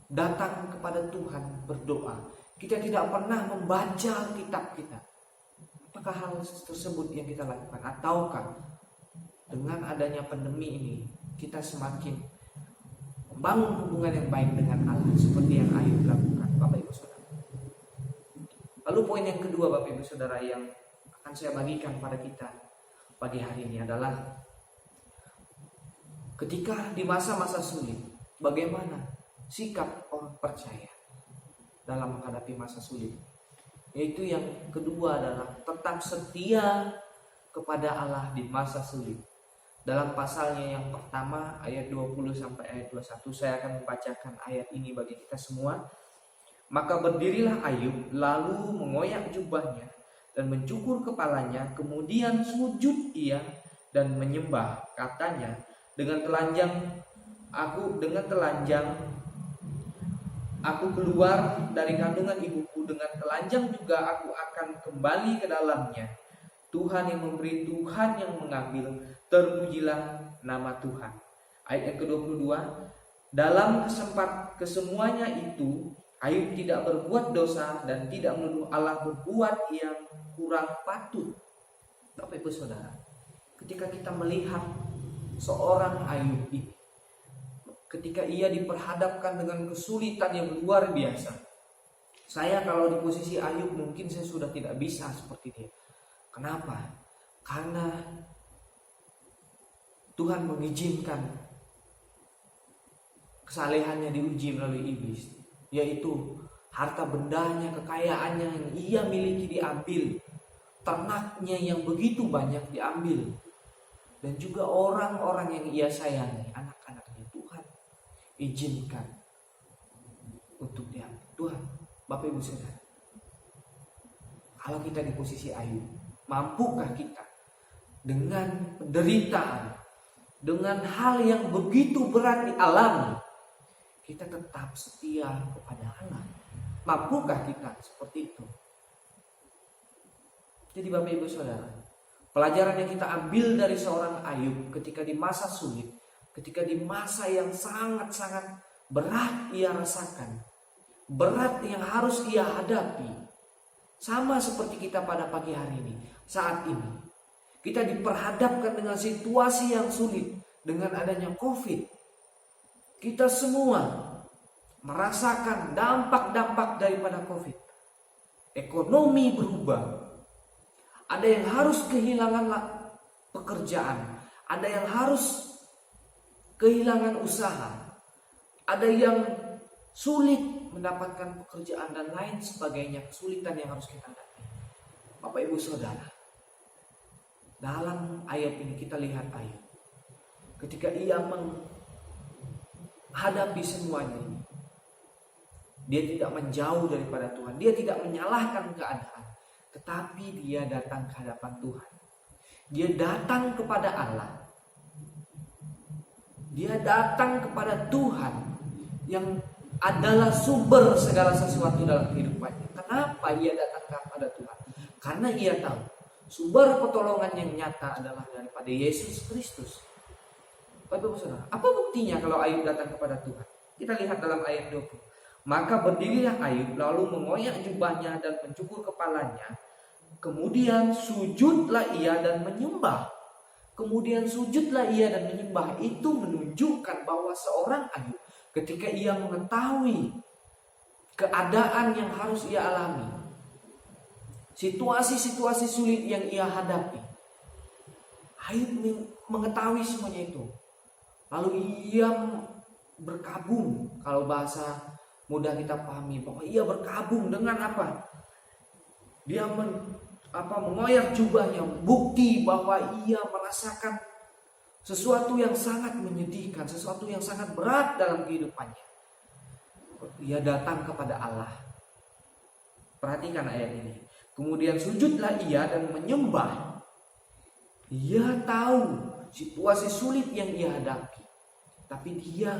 datang kepada Tuhan berdoa. Kita tidak pernah membaca kitab kita. Apakah hal tersebut yang kita lakukan? Ataukah dengan adanya pandemi ini kita semakin membangun hubungan yang baik dengan Allah seperti yang Ayub lakukan, Bapak Ibu Saudara? Lalu poin yang kedua, Bapak Ibu Saudara, yang akan saya bagikan pada kita pagi hari ini adalah ketika di masa-masa sulit, bagaimana sikap orang percaya dalam menghadapi masa sulit. Yaitu yang kedua adalah tetap setia kepada Allah di masa sulit. Dalam pasalnya yang pertama ayat 20 sampai ayat 21, saya akan membacakan ayat ini bagi kita semua. Maka berdirilah Ayub lalu mengoyak jubahnya dan mencukur kepalanya, kemudian sujud ia dan menyembah. Katanya, dengan telanjang aku keluar dari kandungan ibuku, dengan telanjang juga aku akan kembali ke dalamnya. Tuhan yang memberi, Tuhan yang mengambil, terpujilah nama Tuhan. Ayat yang ke-22, dalam kesemuanya itu Ayub tidak berbuat dosa dan tidak menuduh Allah berbuat yang kurang patut. Bapak Ibu Saudara, ketika kita melihat seorang Ayub ini, ketika ia diperhadapkan dengan kesulitan yang luar biasa, saya kalau di posisi Ayub mungkin saya sudah tidak bisa seperti dia. Kenapa? Karena Tuhan mengizinkan kesalehannya diuji melalui iblis, yaitu harta bendanya, kekayaannya yang ia miliki diambil, ternaknya yang begitu banyak diambil, dan juga orang-orang yang ia sayangi, anak-anaknya, Tuhan izinkan untuk diambil. Tuhan, Bapak Ibu Saudara, kalau kita di posisi Ayub, mampukah kita dengan penderitaan, dengan hal yang begitu berat dialami, kita tetap setia kepada Allah? Mampukah kita seperti itu? Jadi Bapak Ibu Saudara, pelajaran yang kita ambil dari seorang Ayub ketika di masa sulit, ketika di masa yang sangat-sangat berat ia rasakan, berat yang harus ia hadapi, sama seperti kita pada pagi hari ini. Saat ini kita diperhadapkan dengan situasi yang sulit dengan adanya COVID. Kita semua merasakan dampak-dampak daripada COVID. Ekonomi berubah. Ada yang harus kehilangan pekerjaan, ada yang harus kehilangan usaha, ada yang sulit mendapatkan pekerjaan dan lain sebagainya, kesulitan yang harus kita hadapi. Bapak Ibu Saudara, dalam ayat ini kita lihat Ayub ketika ia hadapi semuanya ini. Dia tidak menjauh daripada Tuhan. Dia tidak menyalahkan keadaan. Tetapi dia datang ke hadapan Tuhan. Dia datang kepada Allah. Dia datang kepada Tuhan yang adalah sumber segala sesuatu dalam kehidupannya. Kenapa ia datang kepada Tuhan? Karena ia tahu sumber pertolongan yang nyata adalah daripada Yesus Kristus. Bapak-Ibu Saudara, apa buktinya kalau Ayub datang kepada Tuhan? Kita lihat dalam ayat 20. Maka berdirilah Ayub lalu mengoyak jubahnya dan mencukur kepalanya. Kemudian sujudlah ia dan menyembah. Kemudian sujudlah ia dan menyembah. Itu menunjukkan bahwa seorang Ayub ketika ia mengetahui keadaan yang harus ia alami, situasi-situasi sulit yang ia hadapi, Ayub mengetahui semuanya itu. Lalu ia berkabung, kalau bahasa mudah kita pahami, bahwa ia berkabung dengan apa? Dia mengoyak jubahnya, bukti bahwa ia merasakan sesuatu yang sangat menyedihkan, sesuatu yang sangat berat dalam kehidupannya. Ia datang kepada Allah. Perhatikan ayat ini. Kemudian sujudlah ia dan menyembah. Ia tahu situasi sulit yang ia hadapi, tapi dia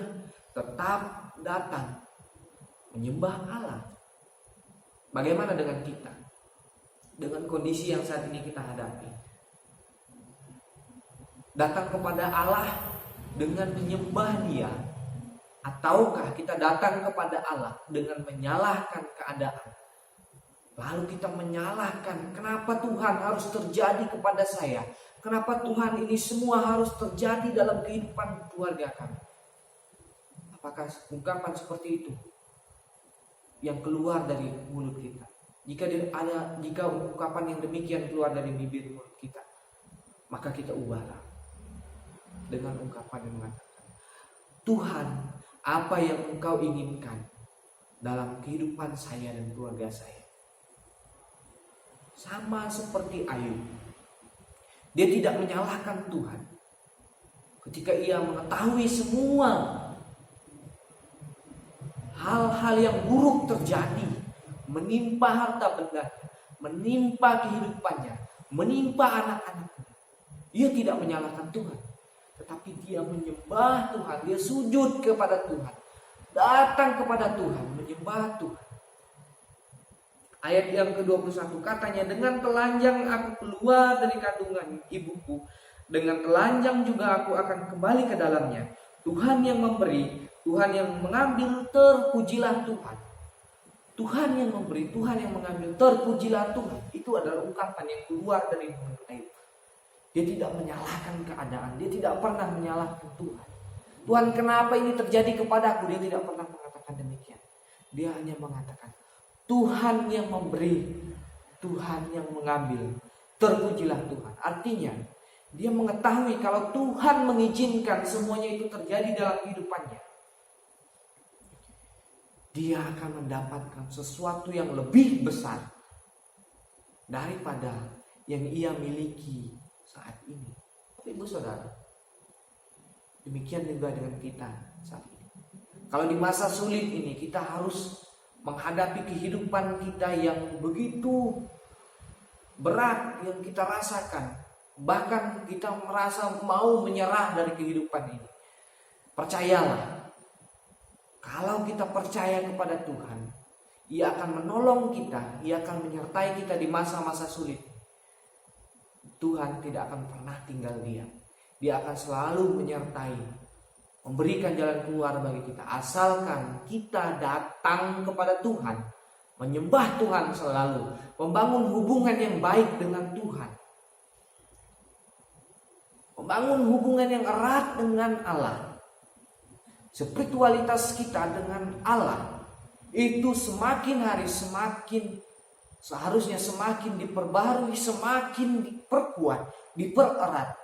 tetap datang menyembah Allah. Bagaimana dengan kita? Dengan kondisi yang saat ini kita hadapi, datang kepada Allah dengan menyembah Dia, ataukah kita datang kepada Allah dengan menyalahkan keadaan? Lalu kita menyalahkan, kenapa Tuhan harus terjadi kepada saya? Kenapa Tuhan ini semua harus terjadi dalam kehidupan keluarga kami? Apakah ungkapan seperti itu yang keluar dari mulut kita? Jika ungkapan yang demikian keluar dari bibir mulut kita, maka kita ubahlah dengan ungkapan yang mengatakan, Tuhan, apa yang Engkau inginkan dalam kehidupan saya dan keluarga saya? Sama seperti Ayub, dia tidak menyalahkan Tuhan ketika ia mengetahui semua hal-hal yang buruk terjadi, menimpa harta benda, menimpa kehidupannya, menimpa anak-anaknya. Dia tidak menyalahkan Tuhan, tetapi dia menyembah Tuhan, dia sujud kepada Tuhan, datang kepada Tuhan, menyembah Tuhan. Ayat yang ke-21 katanya, dengan telanjang aku keluar dari kandungan ibuku, dengan telanjang juga aku akan kembali ke dalamnya. Tuhan yang memberi, Tuhan yang mengambil, terpujilah Tuhan. Tuhan yang memberi, Tuhan yang mengambil, terpujilah Tuhan. Itu adalah ungkapan yang keluar dari mulut Ayub. Dia tidak menyalahkan keadaan, dia tidak pernah menyalahkan Tuhan. Tuhan, kenapa ini terjadi kepadaku? Dia tidak pernah mengatakan demikian. Dia hanya mengatakan, Tuhan yang memberi, Tuhan yang mengambil, terpujilah Tuhan. Artinya, dia mengetahui kalau Tuhan mengizinkan semuanya itu terjadi dalam kehidupannya, dia akan mendapatkan sesuatu yang lebih besar daripada yang ia miliki saat ini. Ibu saudara, demikian juga dengan kita saat ini. Kalau di masa sulit ini kita harus menghadapi kehidupan kita yang begitu berat yang kita rasakan, bahkan kita merasa mau menyerah dari kehidupan ini. Percayalah, kalau kita percaya kepada Tuhan, Ia akan menolong kita, Ia akan menyertai kita di masa-masa sulit. Tuhan tidak akan pernah tinggal diam. Dia akan selalu menyertai, memberikan jalan keluar bagi kita, asalkan kita datang kepada Tuhan, menyembah Tuhan selalu, membangun hubungan yang baik dengan Tuhan, membangun hubungan yang erat dengan Allah. Spiritualitas kita dengan Allah itu semakin hari semakin seharusnya semakin diperbarui, semakin diperkuat, dipererat.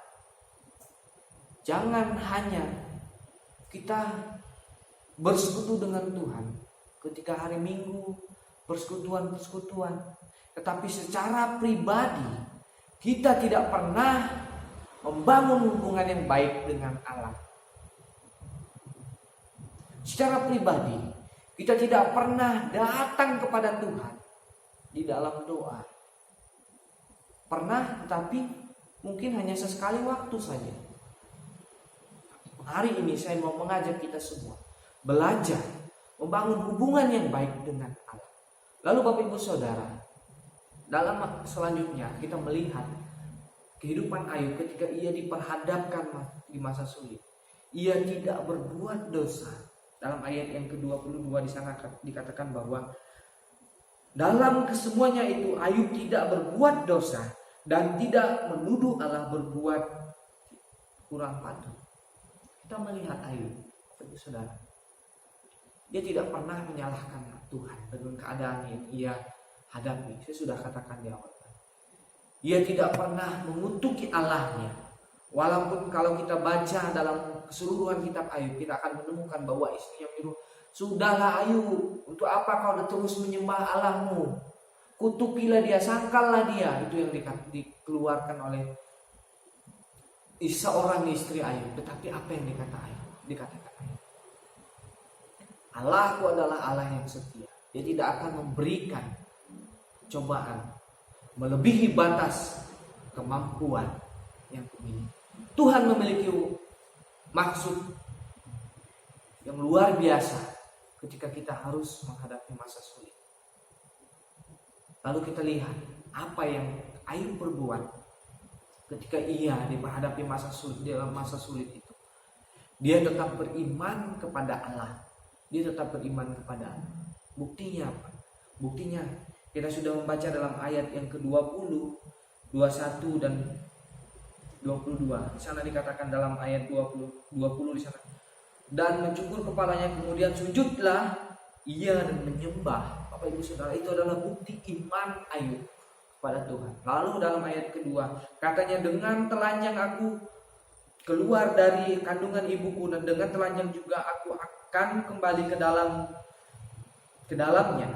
Jangan hanya kita bersekutu dengan Tuhan ketika hari Minggu, persekutuan-persekutuan, tetapi secara pribadi kita tidak pernah membangun hubungan yang baik dengan Allah. secara pribadi kita tidak pernah datang kepada Tuhan di dalam doa. Pernah, tetapi mungkin hanya sesekali waktu saja. Hari ini saya mau mengajak kita semua belajar membangun hubungan yang baik dengan Allah. Lalu Bapak Ibu Saudara, dalam selanjutnya kita melihat kehidupan Ayub ketika ia diperhadapkan di masa sulit. Ia tidak berbuat dosa. Dalam ayat yang ke-22 di sana dikatakan bahwa dalam kesemuanya itu Ayub tidak berbuat dosa dan tidak menuduh Allah berbuat kurang patuh. Kita melihat Ayub, Bapak Saudara, dia tidak pernah menyalahkan Tuhan dengan keadaan yang ia hadapi. Saya sudah katakan di awal. Ia tidak pernah mengutuki Allahnya. Walaupun kalau kita baca dalam keseluruhan kitab Ayub, kita akan menemukan bahwa istrinya menyuruh, "Sudahlah Ayub, untuk apa kau terus menyembah Allahmu? Kutukilah dia, sangkallah dia." Itu yang dikeluarkan oleh seorang istri Ayub. Tetapi apa yang dikatakan Ayub? Allahku adalah Allah yang setia. Dia tidak akan memberikan cobaan melebihi batas kemampuan yang kumiliki. Tuhan memiliki maksud yang luar biasa ketika kita harus menghadapi masa sulit. Lalu kita lihat apa yang Ayub perbuat ketika ia menghadapi masa sulit. Dalam masa sulit itu dia tetap beriman kepada Allah. Dia tetap beriman kepada Allah. Buktinya apa? Buktinya kita sudah membaca dalam ayat yang ke-20, 21 dan 22. Di sana dikatakan dalam ayat 20 di sana. Dan mencukur kepalanya, kemudian sujudlah ia dan menyembah. Bapak Ibu Saudara, itu adalah bukti iman Ayub kepada Tuhan. Lalu dalam ayat kedua, katanya, "Dengan telanjang aku keluar dari kandungan ibuku, dan dengan telanjang juga aku akan kembali ke dalamnya.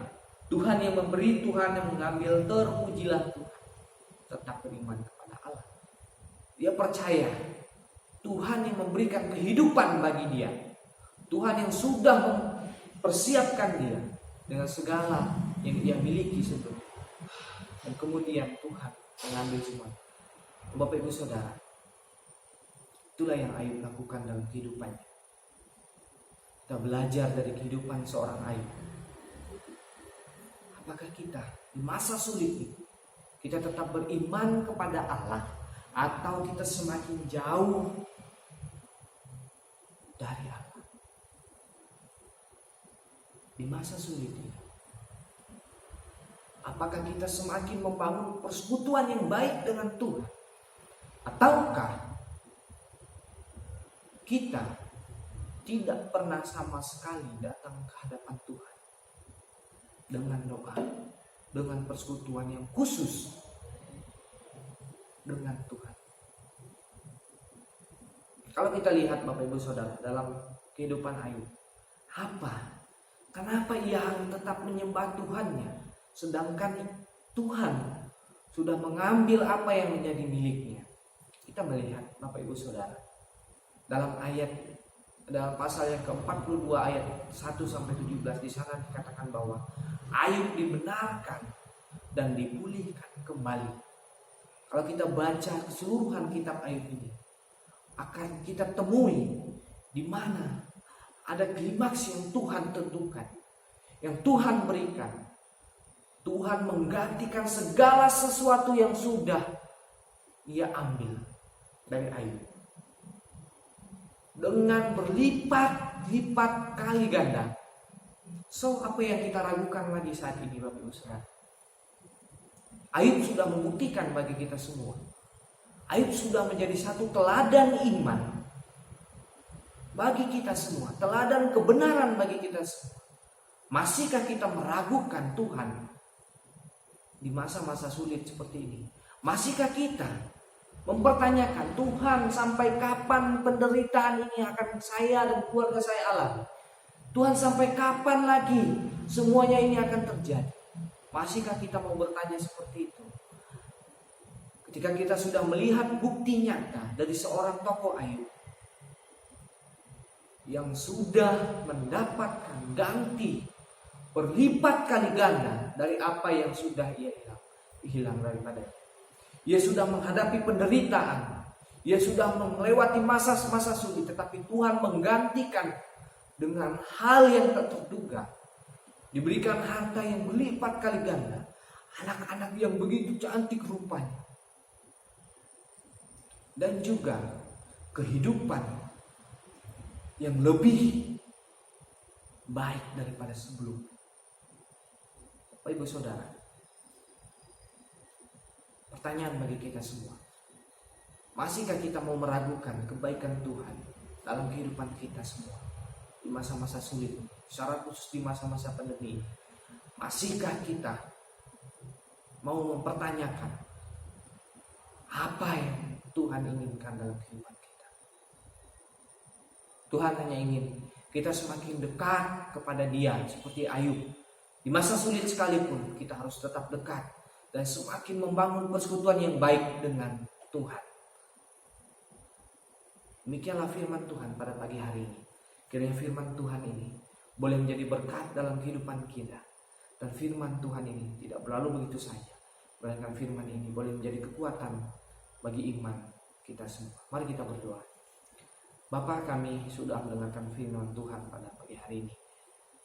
Tuhan yang memberi, Tuhan yang mengambil, terpujilah Tuhan." Tetap beriman kepada Allah. Dia percaya Tuhan yang memberikan kehidupan bagi dia. Tuhan yang sudah mempersiapkan dia dengan segala yang dia miliki sebelumnya. Dan kemudian Tuhan mengambil semua. Bapak Ibu Saudara, itulah yang Ayub lakukan dalam kehidupannya. Kita belajar dari kehidupan seorang Ayub. Apakah kita di masa sulit ini kita tetap beriman kepada Allah, atau kita semakin jauh dari Allah? Di masa sulit ini, apakah kita semakin membangun persekutuan yang baik dengan Tuhan, ataukah kita tidak pernah sama sekali datang ke hadapan Tuhan dengan doa, dengan persekutuan yang khusus dengan Tuhan? Kalau kita lihat Bapak Ibu Saudara dalam kehidupan Ayub, kenapa ia harus tetap menyembah Tuhannya, sedangkan Tuhan sudah mengambil apa yang menjadi miliknya? Kita melihat Bapak Ibu Saudara dalam pasal yang ke-42 ayat 1-17, di sana dikatakan bahwa Ayub dibenarkan dan dipulihkan kembali. Kalau kita baca keseluruhan kitab Ayub ini, akan kita temui di mana ada klimaks yang Tuhan tentukan, yang Tuhan berikan. Tuhan menggantikan segala sesuatu yang sudah ia ambil dari Ayub dengan berlipat-lipat kali ganda. So, apa yang kita ragukan lagi saat ini Bapak Ibu Saudara? Ayub sudah membuktikan bagi kita semua. Ayub sudah menjadi satu teladan iman bagi kita semua, teladan kebenaran bagi kita semua. Masihkah kita meragukan Tuhan di masa-masa sulit seperti ini? Masihkah kita mempertanyakan, Tuhan, sampai kapan penderitaan ini akan saya dan keluarga saya alami? Tuhan, sampai kapan lagi semuanya ini akan terjadi? Masihkah kita mau bertanya seperti itu? Ketika kita sudah melihat bukti nyata dari seorang tokoh Ayub, yang sudah mendapatkan ganti berlipat kali ganda dari apa yang sudah ia hilang daripadanya. Ia sudah menghadapi penderitaan, ia sudah melewati masa-masa sulit, tetapi Tuhan menggantikan dengan hal yang tak terduga. Diberikan harta yang berlipat kali ganda, anak-anak yang begitu cantik rupanya, dan juga kehidupan yang lebih baik daripada sebelumnya. Bapak Ibu Saudara, pertanyaan bagi kita semua, masihkah kita mau meragukan kebaikan Tuhan dalam kehidupan kita semua di masa-masa sulit, secara khusus di masa-masa pandemi? Masihkah kita mau mempertanyakan apa yang Tuhan inginkan dalam kehidupan kita? Tuhan hanya ingin kita semakin dekat kepada Dia seperti Ayub. Di masa sulit sekalipun kita harus tetap dekat dan semakin membangun persekutuan yang baik dengan Tuhan. Demikianlah firman Tuhan pada pagi hari ini. Kiranya firman Tuhan ini boleh menjadi berkat dalam kehidupan kita. Dan firman Tuhan ini tidak berlalu begitu saja, melainkan firman ini boleh menjadi kekuatan bagi iman kita semua. Mari kita berdoa. Bapa, kami sudah mendengarkan firman Tuhan pada pagi hari ini.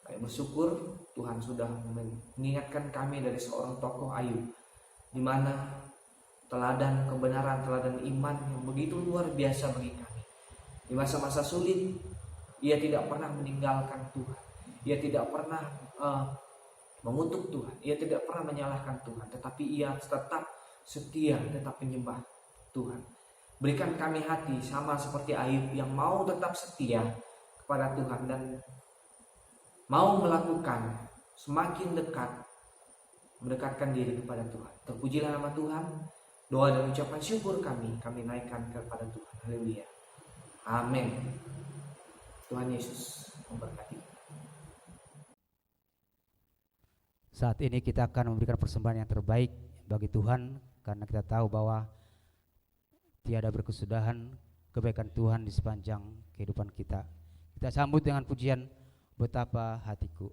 Kami bersyukur Tuhan sudah mengingatkan kami dari seorang tokoh Ayub, di mana teladan kebenaran, teladan iman yang begitu luar biasa bagi kami. Di masa-masa sulit, ia tidak pernah meninggalkan Tuhan. Ia tidak pernah mengutuk Tuhan. Ia tidak pernah menyalahkan Tuhan. Tetapi ia tetap setia, tetap menyembah Tuhan. Berikan kami hati sama seperti Ayub yang mau tetap setia kepada Tuhan dan mau melakukan semakin dekat, mendekatkan diri kepada Tuhan. Terpujilah nama Tuhan. Doa dan ucapan syukur kami naikkan kepada Tuhan. Haleluya. Amin. Tuhan Yesus memberkati. Saat ini kita akan memberikan persembahan yang terbaik bagi Tuhan, karena kita tahu bahwa tiada berkesudahan kebaikan Tuhan di sepanjang kehidupan kita. Kita sambut dengan pujian Betapa Hatiku.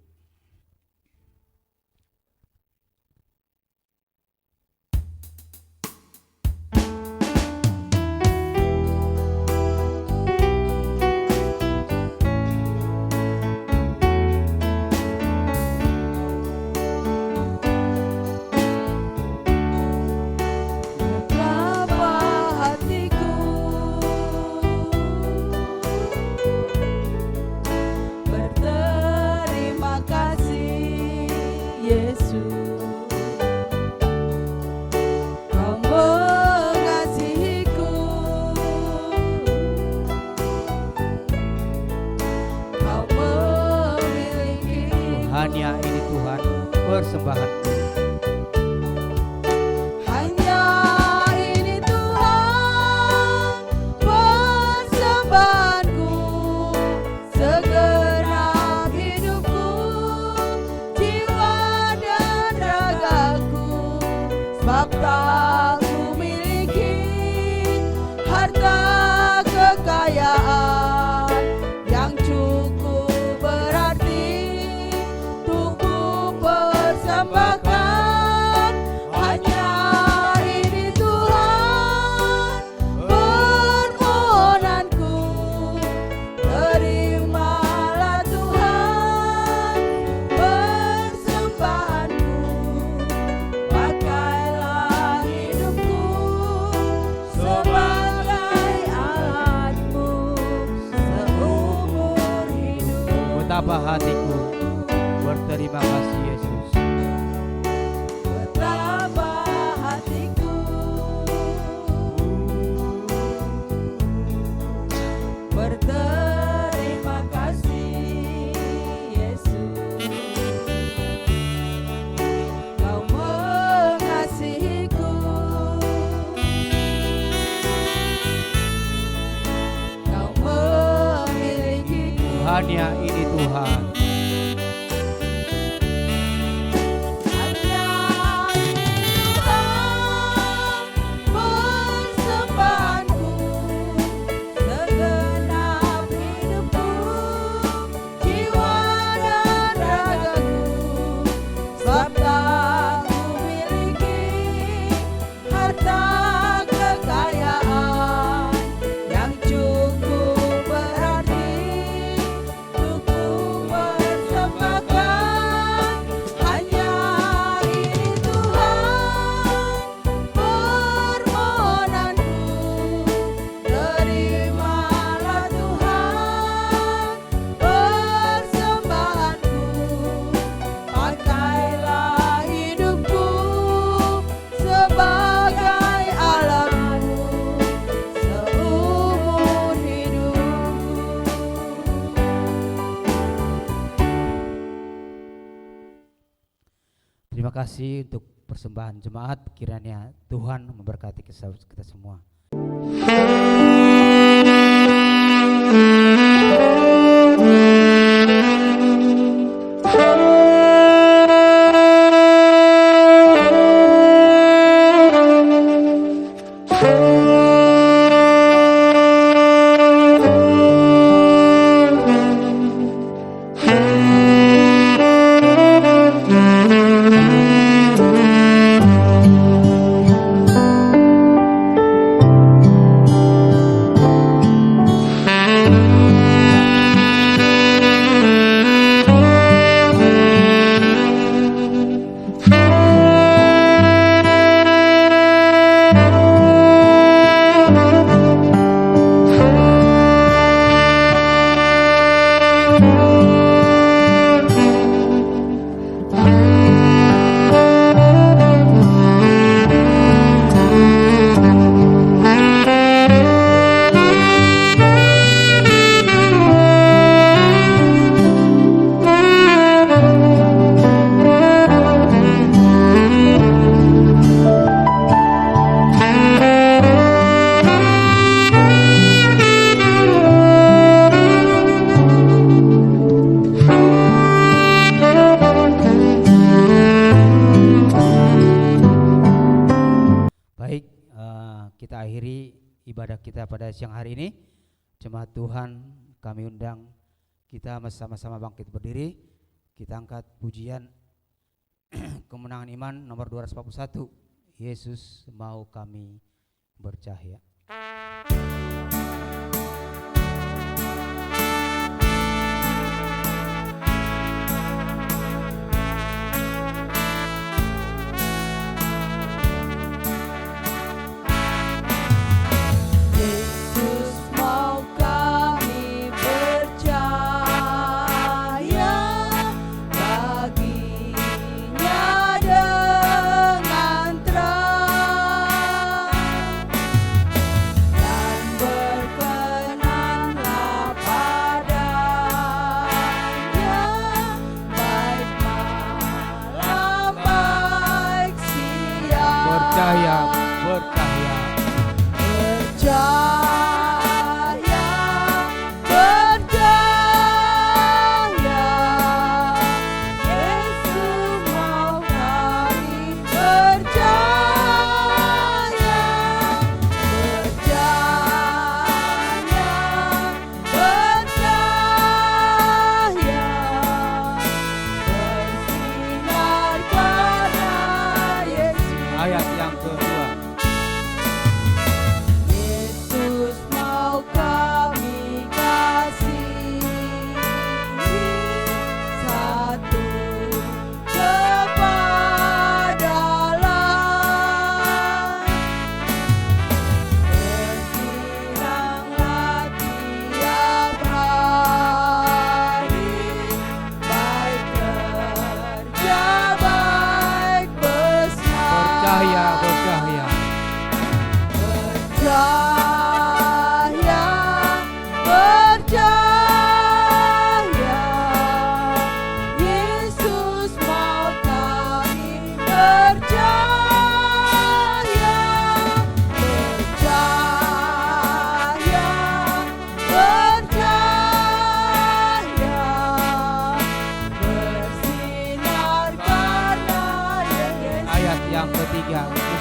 Hanya ini Tuhan persembahanku. Hanya ini Tuhan persembahanku, segenap hidupku, jiwa dan ragaku, sebab tak ku miliki harta kekayaan yang cukup berarti untuk ku persembahkan. Hanya ini Tuhan permohonanku, terimalah Tuhan persembahanku, pakailah hidupku sebagai alatmu seumur hidup. Betapa hatiku berterima kasih Yesus. Betapa hatiku berterima kasih Yesus, Kau mengasihiku, Kau memilikiku. Hanya ini Tuhan. Hanya ini Tuhan persembahanku, segenap hidupku, Terima kasih untuk persembahan jemaat, kiranya Tuhan memberkati kita semua. Kita akhiri ibadah kita pada siang hari ini. Jemaat Tuhan, kami undang kita sama-sama bangkit berdiri. Kita angkat pujian Kemenangan Iman nomor 241. Yesus mau kami bercahaya.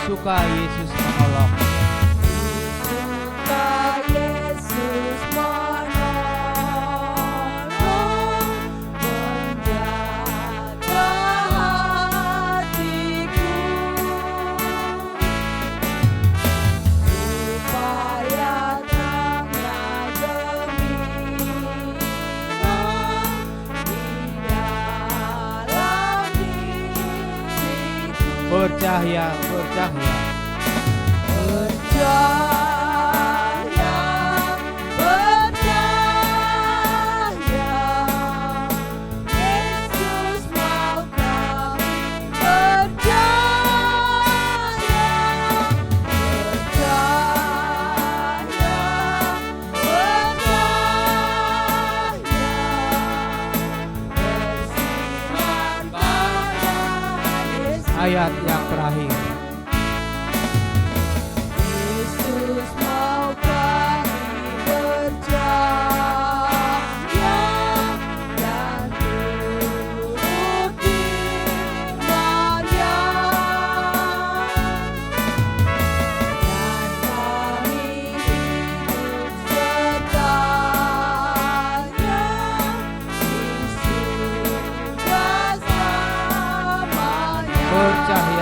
Suka Yesus menolong. Suka Yesus menolong, menjaga hatiku, supaya terangnya gemilang di dalam diriku. Bercahaya, bercahaya. Bercahaya, bercahaya, Yesus mau kami bercahaya, bercahaya, bersinar pada Yesus. ayat yang terakhir. Yesus mau kami percaya dan turut firman-Nya, dan kami hidup sertanya di surga selamanya. Percaya